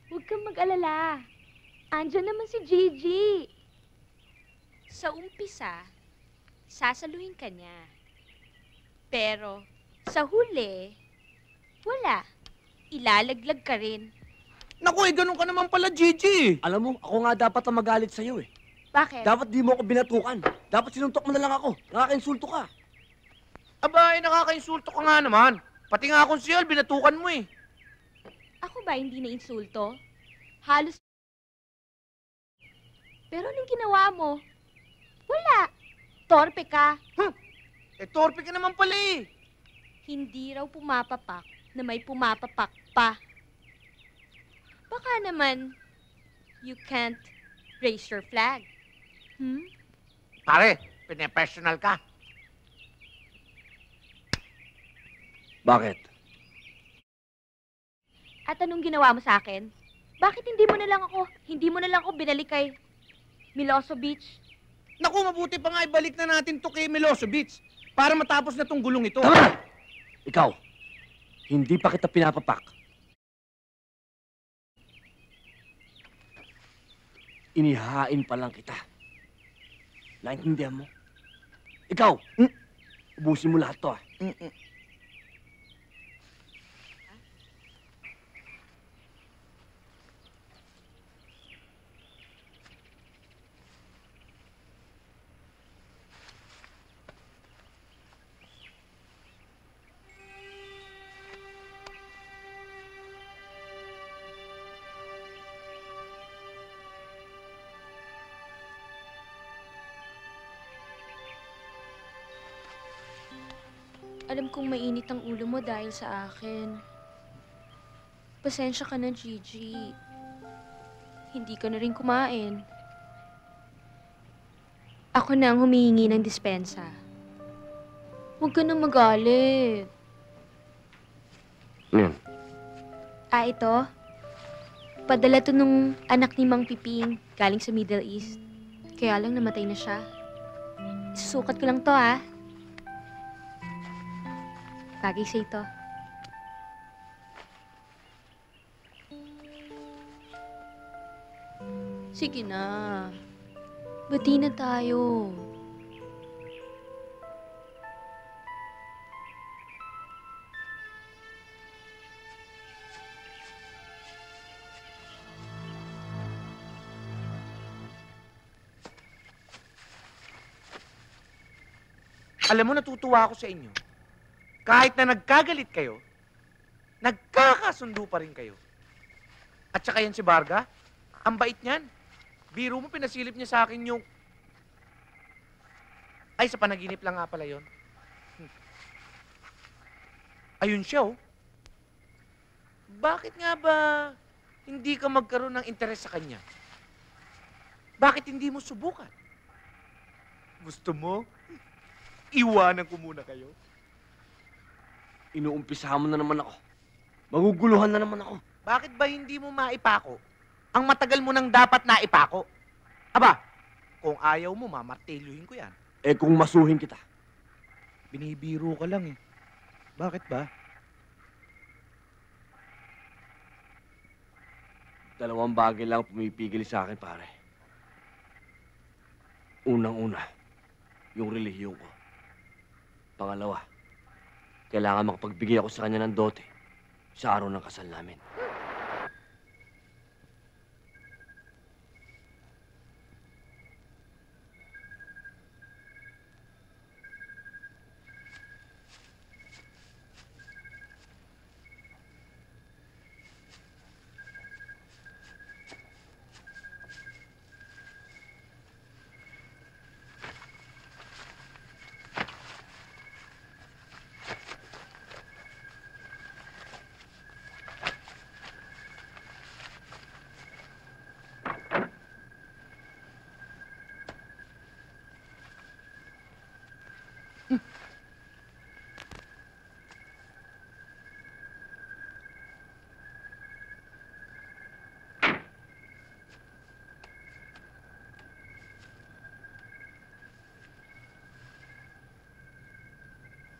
huwag kang mag-alala. Andyan naman si Gigi. Sa umpisa, sasaluhin ka niya. Pero, sa huli, wala. Ilalaglag ka rin. Naku, ganun ka naman pala, Gigi. Alam mo, ako nga dapat ang magalit sa'yo eh. Bakit? Dapat di mo ako binatukan. Dapat sinuntok mo na lang ako. Nakaka-insulto ka. Aba, nakaka-insulto ka nga naman. Pati nga akong siyal, binatukan mo eh. Ako ba hindi na-insulto? Halos... Pero anong ginawa mo? Wala. Torpe ka. Torpe ka naman pala eh. Hindi raw pumapapak na may pumapapak pa. Baka naman, you can't raise your flag. Pare, pinapersonal ka. Bakit? At anong ginawa mo sa akin? Bakit hindi mo na lang ako binalik kay Milosevic? Naku, mabuti pa nga ibalik na natin to kay Milosevic para matapos na tong gulong ito. Tama! Ikaw, hindi pa kita pinapapak. Inihahain pa lang kita. Naintindihan mo? Ikaw, ubusin mo lahat to ah. Alam kong mainit ang ulo mo dahil sa akin. Pasensya ka na, Gigi. Hindi ka na rin kumain. Ako na ang humihingi ng dispensa. Huwag ka nang magalit. Yan. Ito. Padala to nung anak ni Mang Piping galing sa Middle East. Kaya lang namatay na siya. Isusukat ko lang to, ah. Bagay sa ito. Sige na. Bati na tayo. Alam mo, natutuwa ako sa inyo. Kahit na nagkagalit kayo, nagkakasundo pa rin kayo. At saka yan si Varga, Ang bait niyan. Biro mo, pinasilip niya sa akin yung... Ay, sa panaginip lang nga pala yun. Ayun siya, oh. Bakit nga ba hindi ka magkaroon ng interes sa kanya? Bakit hindi mo subukan? Gusto mo? Iwanan ko muna kayo. Inuumpisahan mo na naman ako. Maguguluhan na naman ako. Bakit ba hindi mo maipako? Ang matagal mo nang dapat naipako. Aba, kung ayaw mo, mamartilyuhin ko yan. Eh kung masuhin kita. Binibiro ka lang eh. Bakit ba? Dalawang bagay lang pumipigil sa akin, pare. Unang-una, yung relihiyon ko. Pangalawa, kailangan makapagbigay ako sa kanya ng dote sa araw ng kasal namin.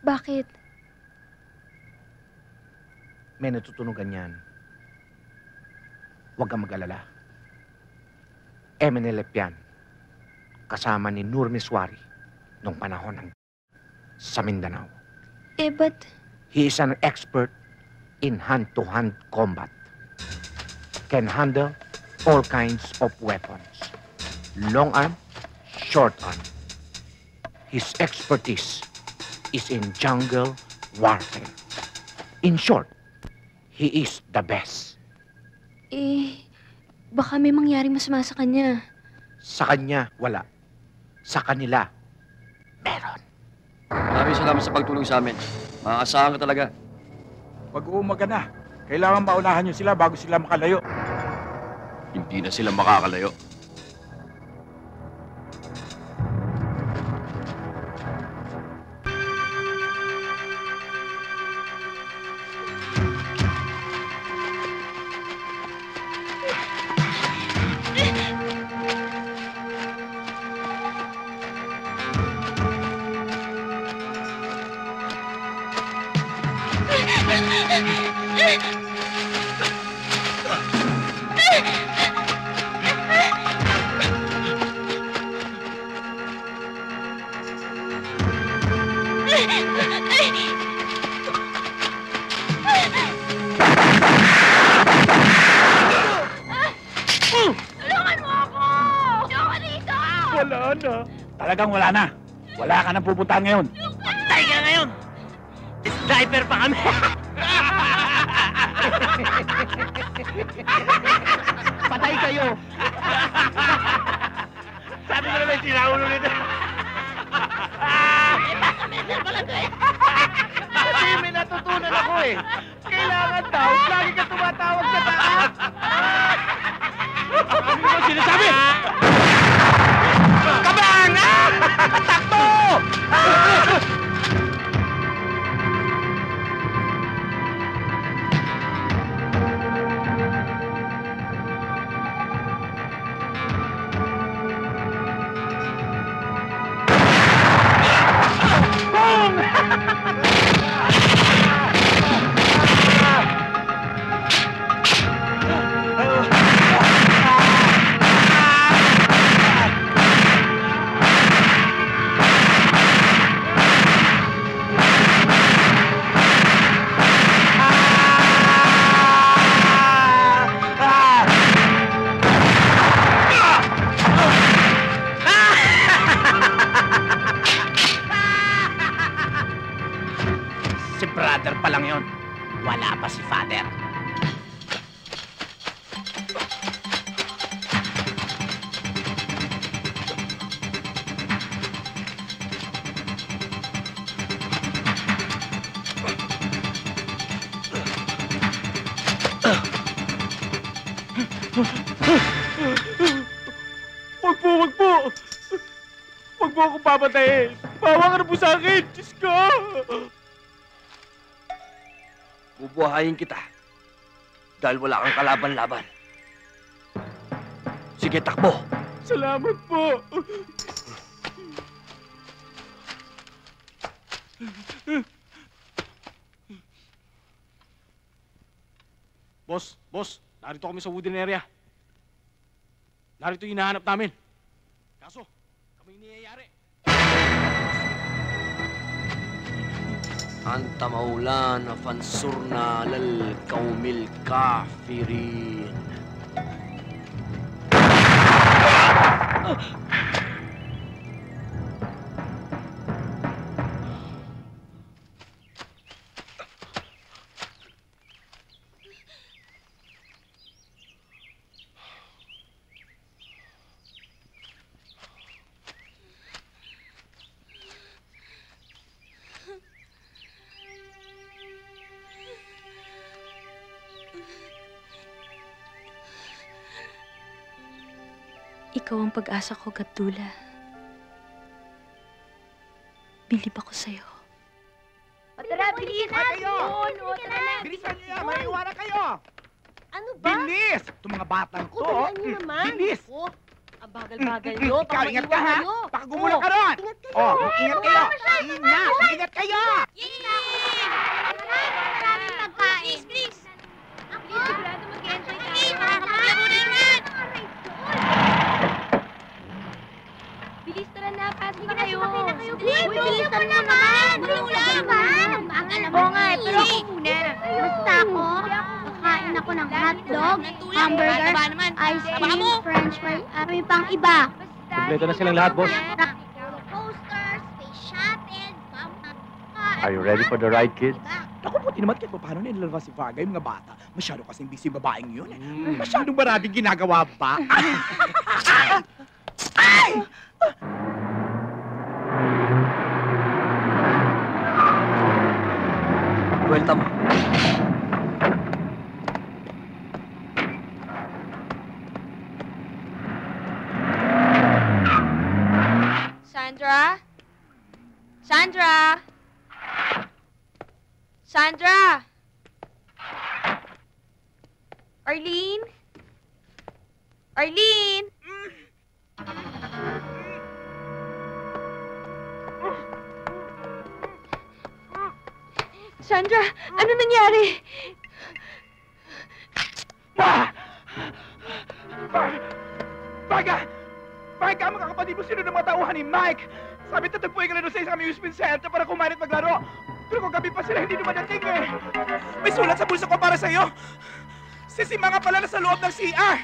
Bakit? May natutunugan yan. Huwag kang mag-alala. Emenelep yan. Kasama ni Nur Miswari nung panahon ng sa Mindanao. Eh, but... He is an expert in hand-to-hand combat. Can handle all kinds of weapons. Long arm, short arm. His expertise is in jungle warfare. In short, he is the best. Eh, baka may mangyaring masama sa kanya. Sa kanya, wala. Sa kanila, meron. Maraming salamat sa pagtulong sa amin. Maaasahan ka talaga. Pag-uumaga na, kailangan maunahan nyo sila bago sila makalayo. Hindi na sila makakalayo. Tulungan mo ako! Ayoko dito! Wala na. Talagang wala na. Wala ka nang pupuntahan ngayon. Patay ka ngayon! Sniper pa kami! Patay kayo! Sabi ko naman sinaulo nito. Kasi may natutunan ako eh. Kailangan daw, lagi ka tumatawag sa taas. Ano ba sinasabi? Kabang! Takbo! Si brother pa lang yun. Wala pa si father. papatayin. Bawa ka na po sa akin. Diyos ko. Bubuhayin kita. Dahil wala kang kalaban-laban. Sige, takbo. Salamat po. Boss, narito kami sa wooden area. Narito yung hinahanap namin. Kaso, kami niyayari. Anta maulana fansurna lal kaumil kafirin. Ikaw ang pag-asa ko, Gabdula. Bilib ako sa'yo. Tara, bilis na! kayo! Tara na! Bilisan niyo yan! Maiiwanan kayo! Ano ba? Bilis! Itong mga batang to, Kutulan niyo naman. bilis! Ako, ang bagal-bagal nyo. Ikaw, ingat ka ha! Baka gumulong ka ron! Ingat kayo! Oh, ingat kayo! Ingat! Ingat kayo! Maraming pagkain. Please! Ako? Sigurado mag-enjoy tayo. Makakapagla muna naman! Bilis, tara na. Pasok na kayo. Bilis mo naman! Bilis naman! Oo nga, pero ako muna. Basta ako, kakain ako ng hotdog, hamburger, ice cream, french fries, at may pang iba. Kompleto na silang lahat, boss. Posters, space shuttle, Are you ready for the ride, kids? Naku, buti naman kahit paano nilalabas si Varga yung mga bata. Masyado kasing busy babaeng yun eh. Masyadong maraming ginagawa ba? Ay! Buwelta mo. Sandra? Sandra? Sandra? Arlene? Arlene? Sandra, ano nangyari? Varga! Varga, mga kapatid mo, sino ng mga tauhan ni Mike? Sabi tatagpuin ka na doon sa isang amusement center para kumain at maglaro. Pero kung gabi pa sila, hindi dumadating eh. May sulat sa bulsa ko para sa'yo. Sisimanga pala na sa loob ng CR.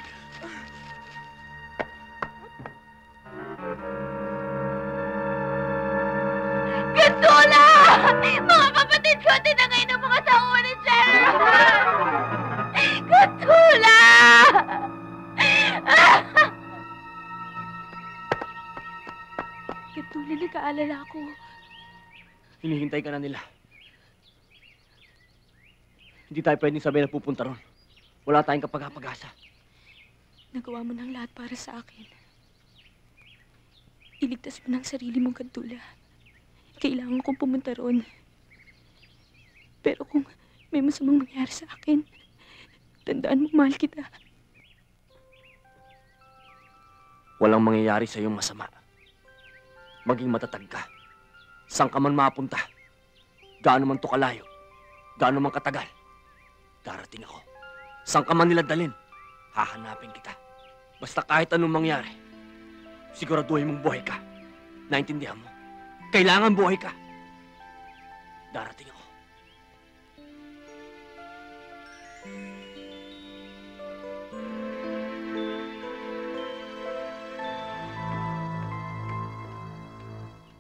Gandula! Mga kapatid ko, tinangay ng mga tauhan ni Sheriff! Gandula! Gabdula, nag-aalala ako. Hinihintay ka na nila. Hindi tayo pwedeng sabihin na pupunta ron. Wala tayong kapag-apag-asa. Nagawa mo ng lahat para sa akin. Iligtas mo ng sarili mo, Gabdula. Kailangan kong pumunta ron. Pero kung may masamang mangyari sa akin, tandaan mo, mahal kita. Walang mangyayari sa iyong masama. Maging matatag ka. Saan ka man mapunta. Gaano man to kalayo. Gaano man katagal. Darating ako. Saan ka man nila dalhin, hahanapin kita. Basta kahit anong mangyari, siguraduhin mong buhay ka. Naintindihan mo? Kailangan buhay ka. Darating ako.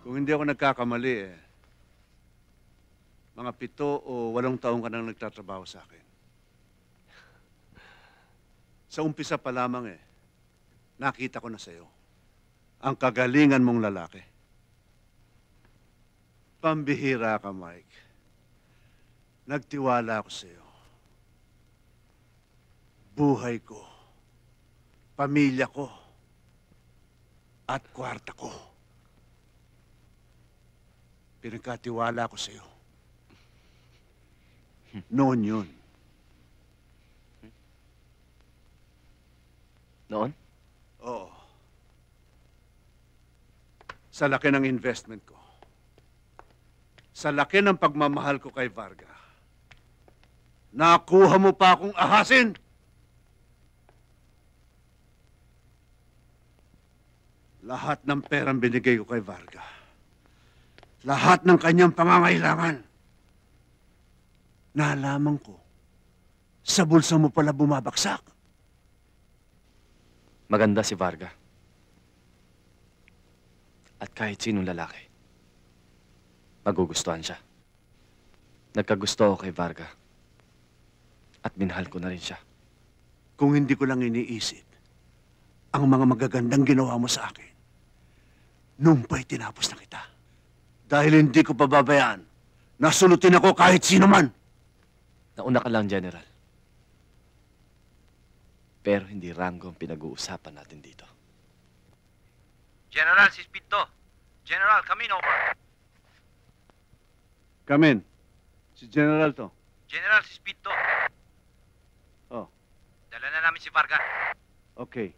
Kung hindi ako nagkakamali mga 7 o 8 taon ka nang nagtatrabaho sa akin. Sa umpisa pa lamang nakita ko na sa'yo ang kagalingan mong lalaki. Pambihira ka, Mike. Nagtiwala ako sa'yo. Buhay ko, pamilya ko, at kwarta ko. Pinagkatiwala ko sa'yo. Noon yun. Noon? Oo. Sa laki ng investment ko. Sa laki ng pagmamahal ko kay Varga. Nakuha mo pa akong ahasin! Lahat ng perang binigay ko kay Varga. Lahat ng kanyang pangangailangan. Nalaman ko, sa bulsa mo pala bumabaksak. Maganda si Varga. At kahit sinong lalaki, magugustuhan siya. Nagkagusto ako kay Varga. At minahal ko na rin siya. Kung hindi ko lang iniisip ang mga magagandang ginawa mo sa akin, nung pa'y tinapos na kita. Dahil hindi ko pababayaan, nasulutin ako kahit sino man. Nauna ka lang, General. Pero hindi ranggo ang pinag-uusapan natin dito. General, si Speed to. General, come in, over. Come in. Si General to. General, si Speed to. Oh, Dala na namin si Varga. okay.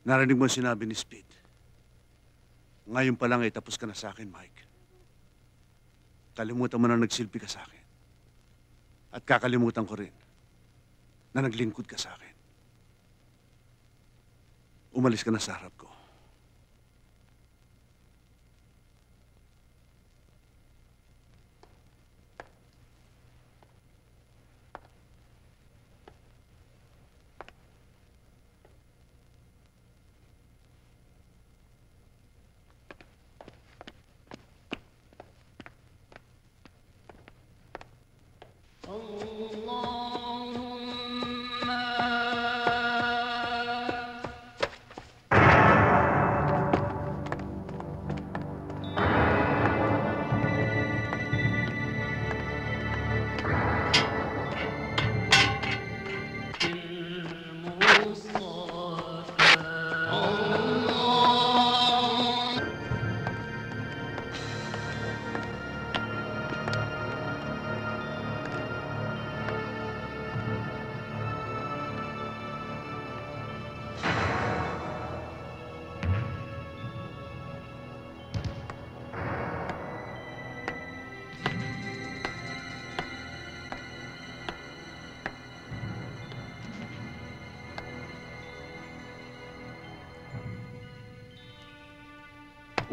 Narinig mo ang sinabi ni Speed. Ngayon pa lang ay tapos ka na sa akin, Mike. Kalimutan mo na nagsilbi ka sa akin. At kakalimutan ko rin na naglingkod ka sa akin. Umalis ka na sa harap ko.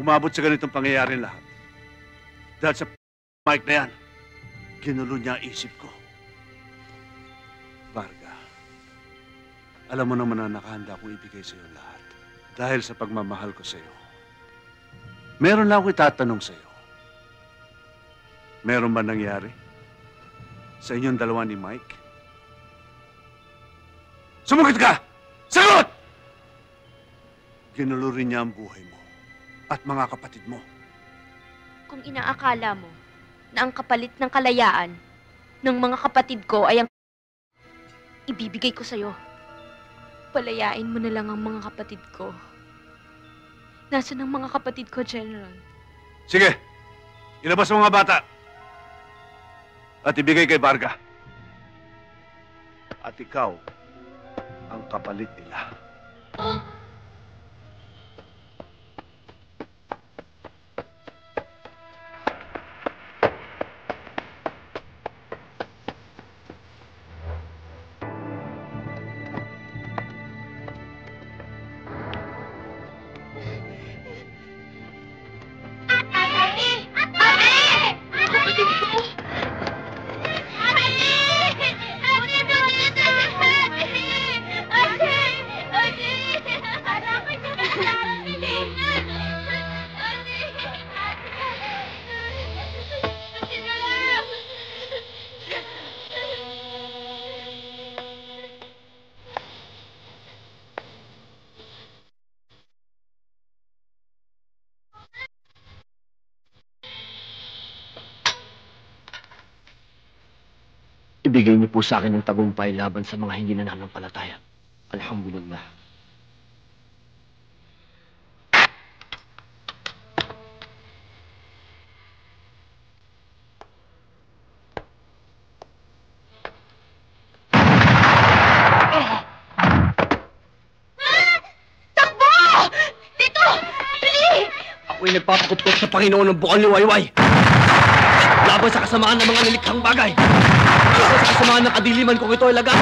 Umabot sa ganitong pangyayari lahat. Dahil sa Mike na yan, ginulo niya ang isip ko. Varga, alam mo naman na nakahanda akong ibigay sa iyo lahat. Dahil sa pagmamahal ko sa iyo. Meron lang ako itatanong sa iyo. Meron ba nangyari sa inyong dalawa ni Mike? Sumagot ka! Sagot! Ginulo rin niya ang buhay mo at mga kapatid mo. Kung inaakala mo na ang kapalit ng kalayaan ng mga kapatid ko ay ang ibibigay ko sa'yo, palayain mo na lang ang mga kapatid ko. Nasaan ang mga kapatid ko, General? Sige, ilabas mo mga bata at ibigay kay Varga. At ikaw ang kapalit nila. Ibigay niyo po sa akin ang tagumpay laban sa mga hindi nananampalataya. Alhamdulillah. Alhamdulillah. Ako'y nagpapakutot sa Panginoon ng bukal ni Wayway. Laban sa kasamaan ng mga nilikhang bagay. Laban sa kasamaan ng kadiliman kung ito ay laga.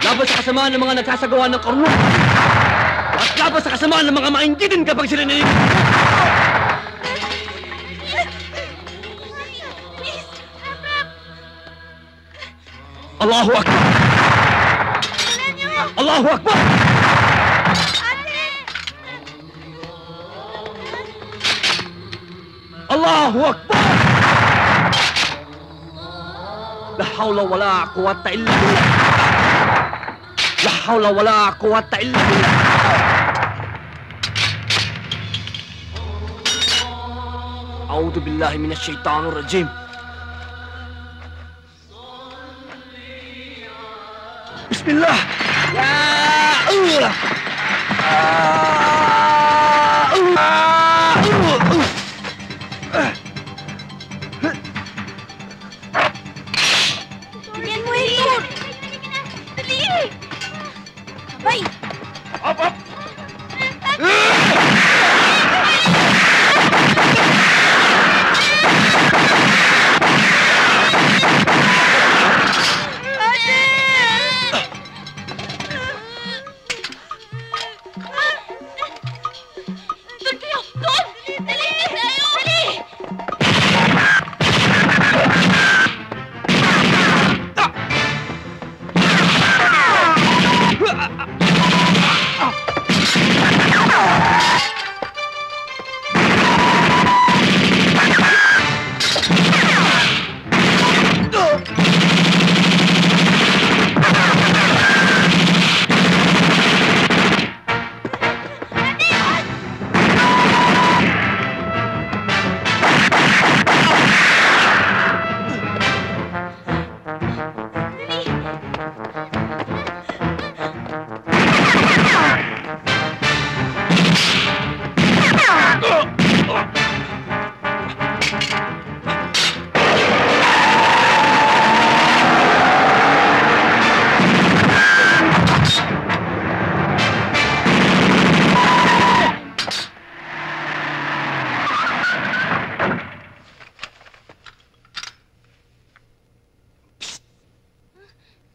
Laban sa kasamaan ng mga nagsasagawa ng karunong. At laban sa kasamaan ng mga maingitin kapag sila nililig. Allahu Akbar! Allahu Akbar! Allahu Akbar! La hawla wala quwwata illa billah. La hawla wala quwwata illa billah. A'udhu billahi minash shaitanir rajim. Bismillah. Ya Allah. Ganyan mo, Hector! Dali! Abay! Up, up! Doon kayo! Doon! Dali! Dali!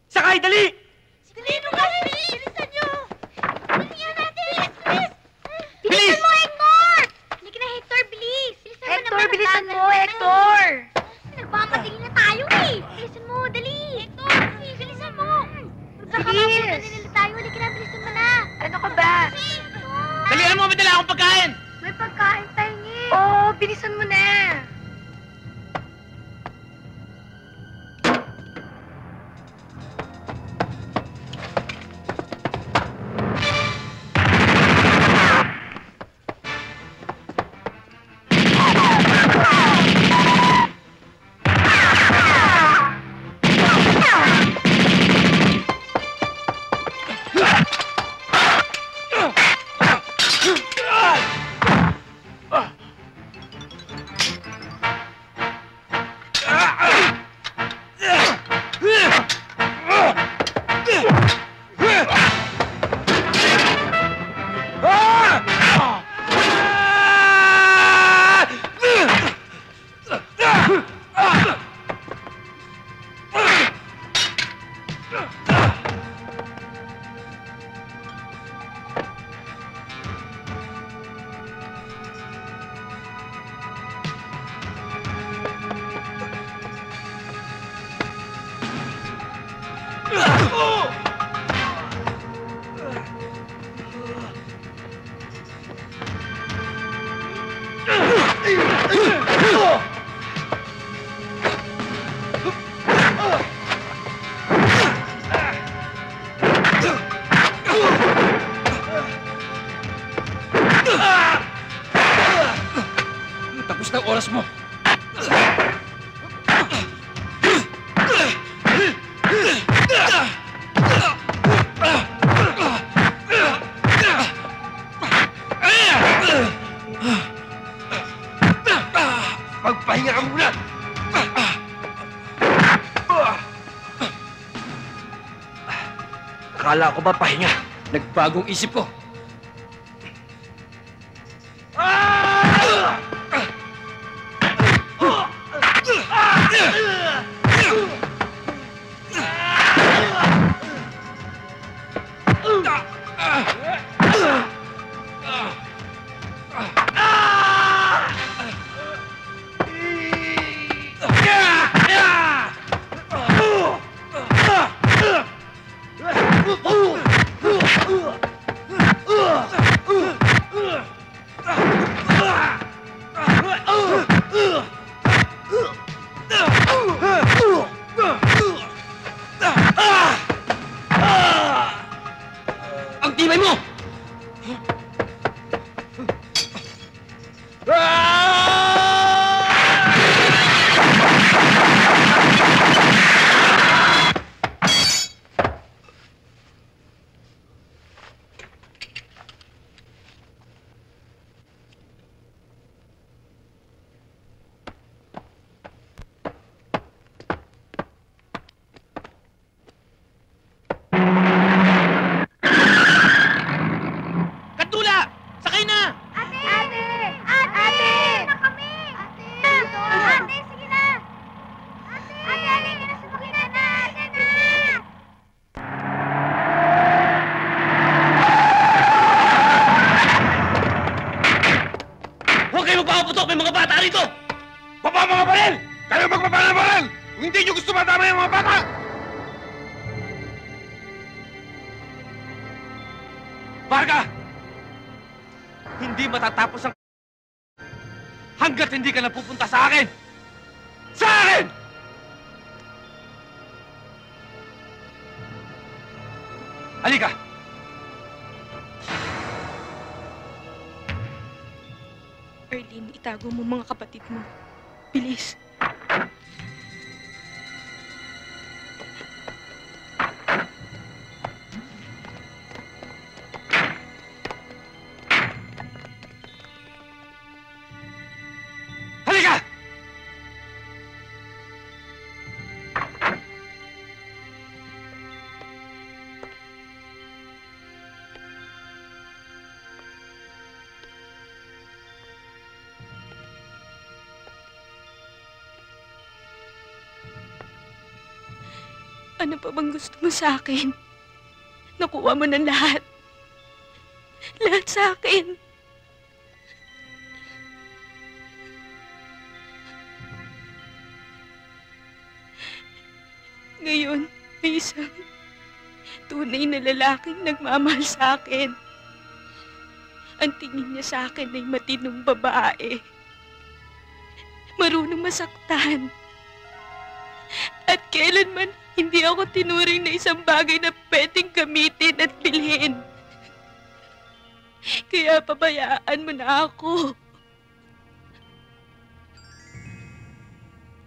Sakay, dali! Dali mo kasi! Bilisan nyo! Bilisan natin! Bilis! Bilis! Bilisan mo, Hector! Halika na, Hector, bilis! Hector, bilisan mo, Hector! Nagmamadali na tayo eh! Bilisan mo, dali! Hector, bilisan mo! Bilis! Nila tayo, halika na, bilisan mo na! Ano ka ba? Dalihan mo, madala akong pagkain! May pagkain tayo niya! Oo, bilisan mo na! Tapos na ang oras mo. Akala ko ba pahinga? Nagbagong isip ko. Ang tibay mo! Kandula! Sakay na! Ate! Ate! Ate! Na kami! Ate! Ate, sige na! Ate! Ate, halika na, sumakay na! Ate na! Huwag kayo magpapaputok! May mga bata rito! Baba mga baril! Kayo magbaba ng baril! Kung hindi nyo gusto matama yung mga bata! Varga! Hindi matatapos ang... hanggat hindi ka napupunta sa akin! Sa akin! Halika! Erlyn, itago mo mga kapatid mo. Bilis. Halika! Ano pa bang gusto mo sa akin? Nakuha mo ng lahat. Lahat sa akin. Ngayon, may isang tunay na lalaking nagmamahal sa akin. Ang tingin niya sa akin ay matinong babae. Marunong masaktan. At kailanman hindi ako tinuring na isang bagay na pwedeng gamitin at bilhin. Kaya pabayaan mo na ako.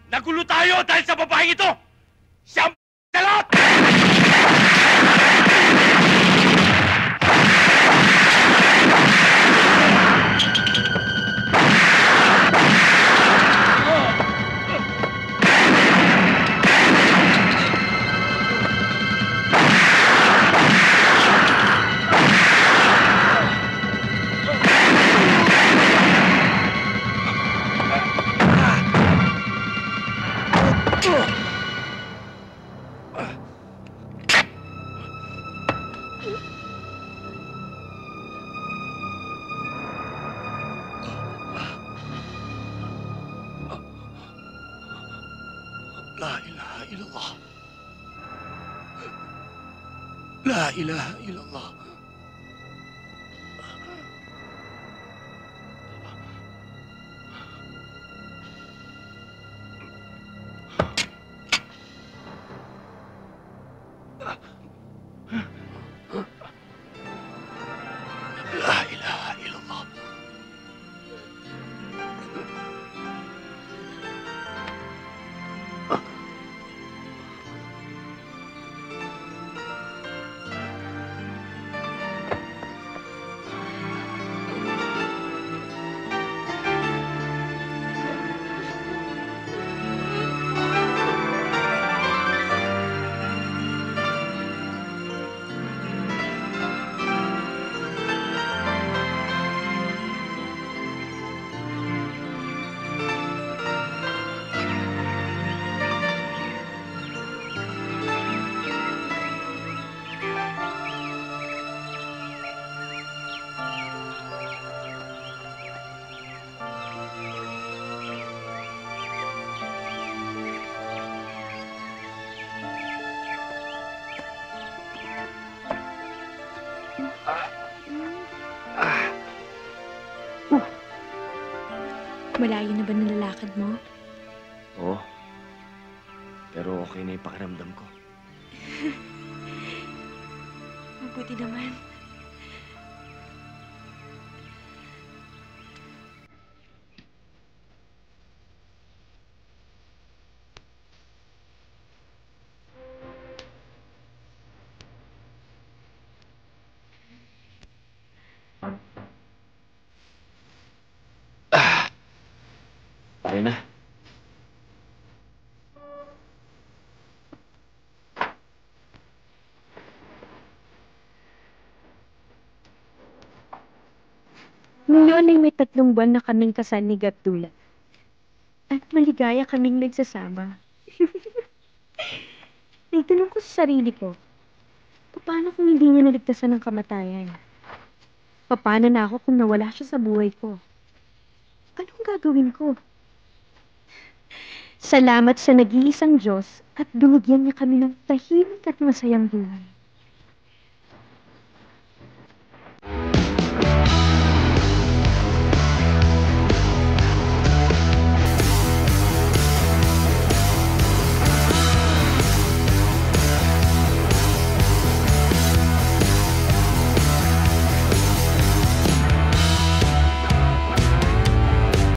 Nagulo tayo dahil sa babaeng ito! Siyang salot! La ilaha illallah. La ilaha illallah. La ilaha illallah. Malayo na ba nilalakad mo? Oo. Pero okay na yung pakiramdam ko. Mabuti naman. Ayun na. Ngayon ay may 3 buwan na kaming kasal ni Gatdula. At maligaya kaming nagsasama. Nagtanong ko sa sarili ko, paano kung hindi niya naligtasan ng kamatayan? Paano na ako kung nawala siya sa buhay ko? Anong gagawin ko? Salamat sa nag-iisang Diyos at binigyan niya kami ng tahimik at masayang buhay.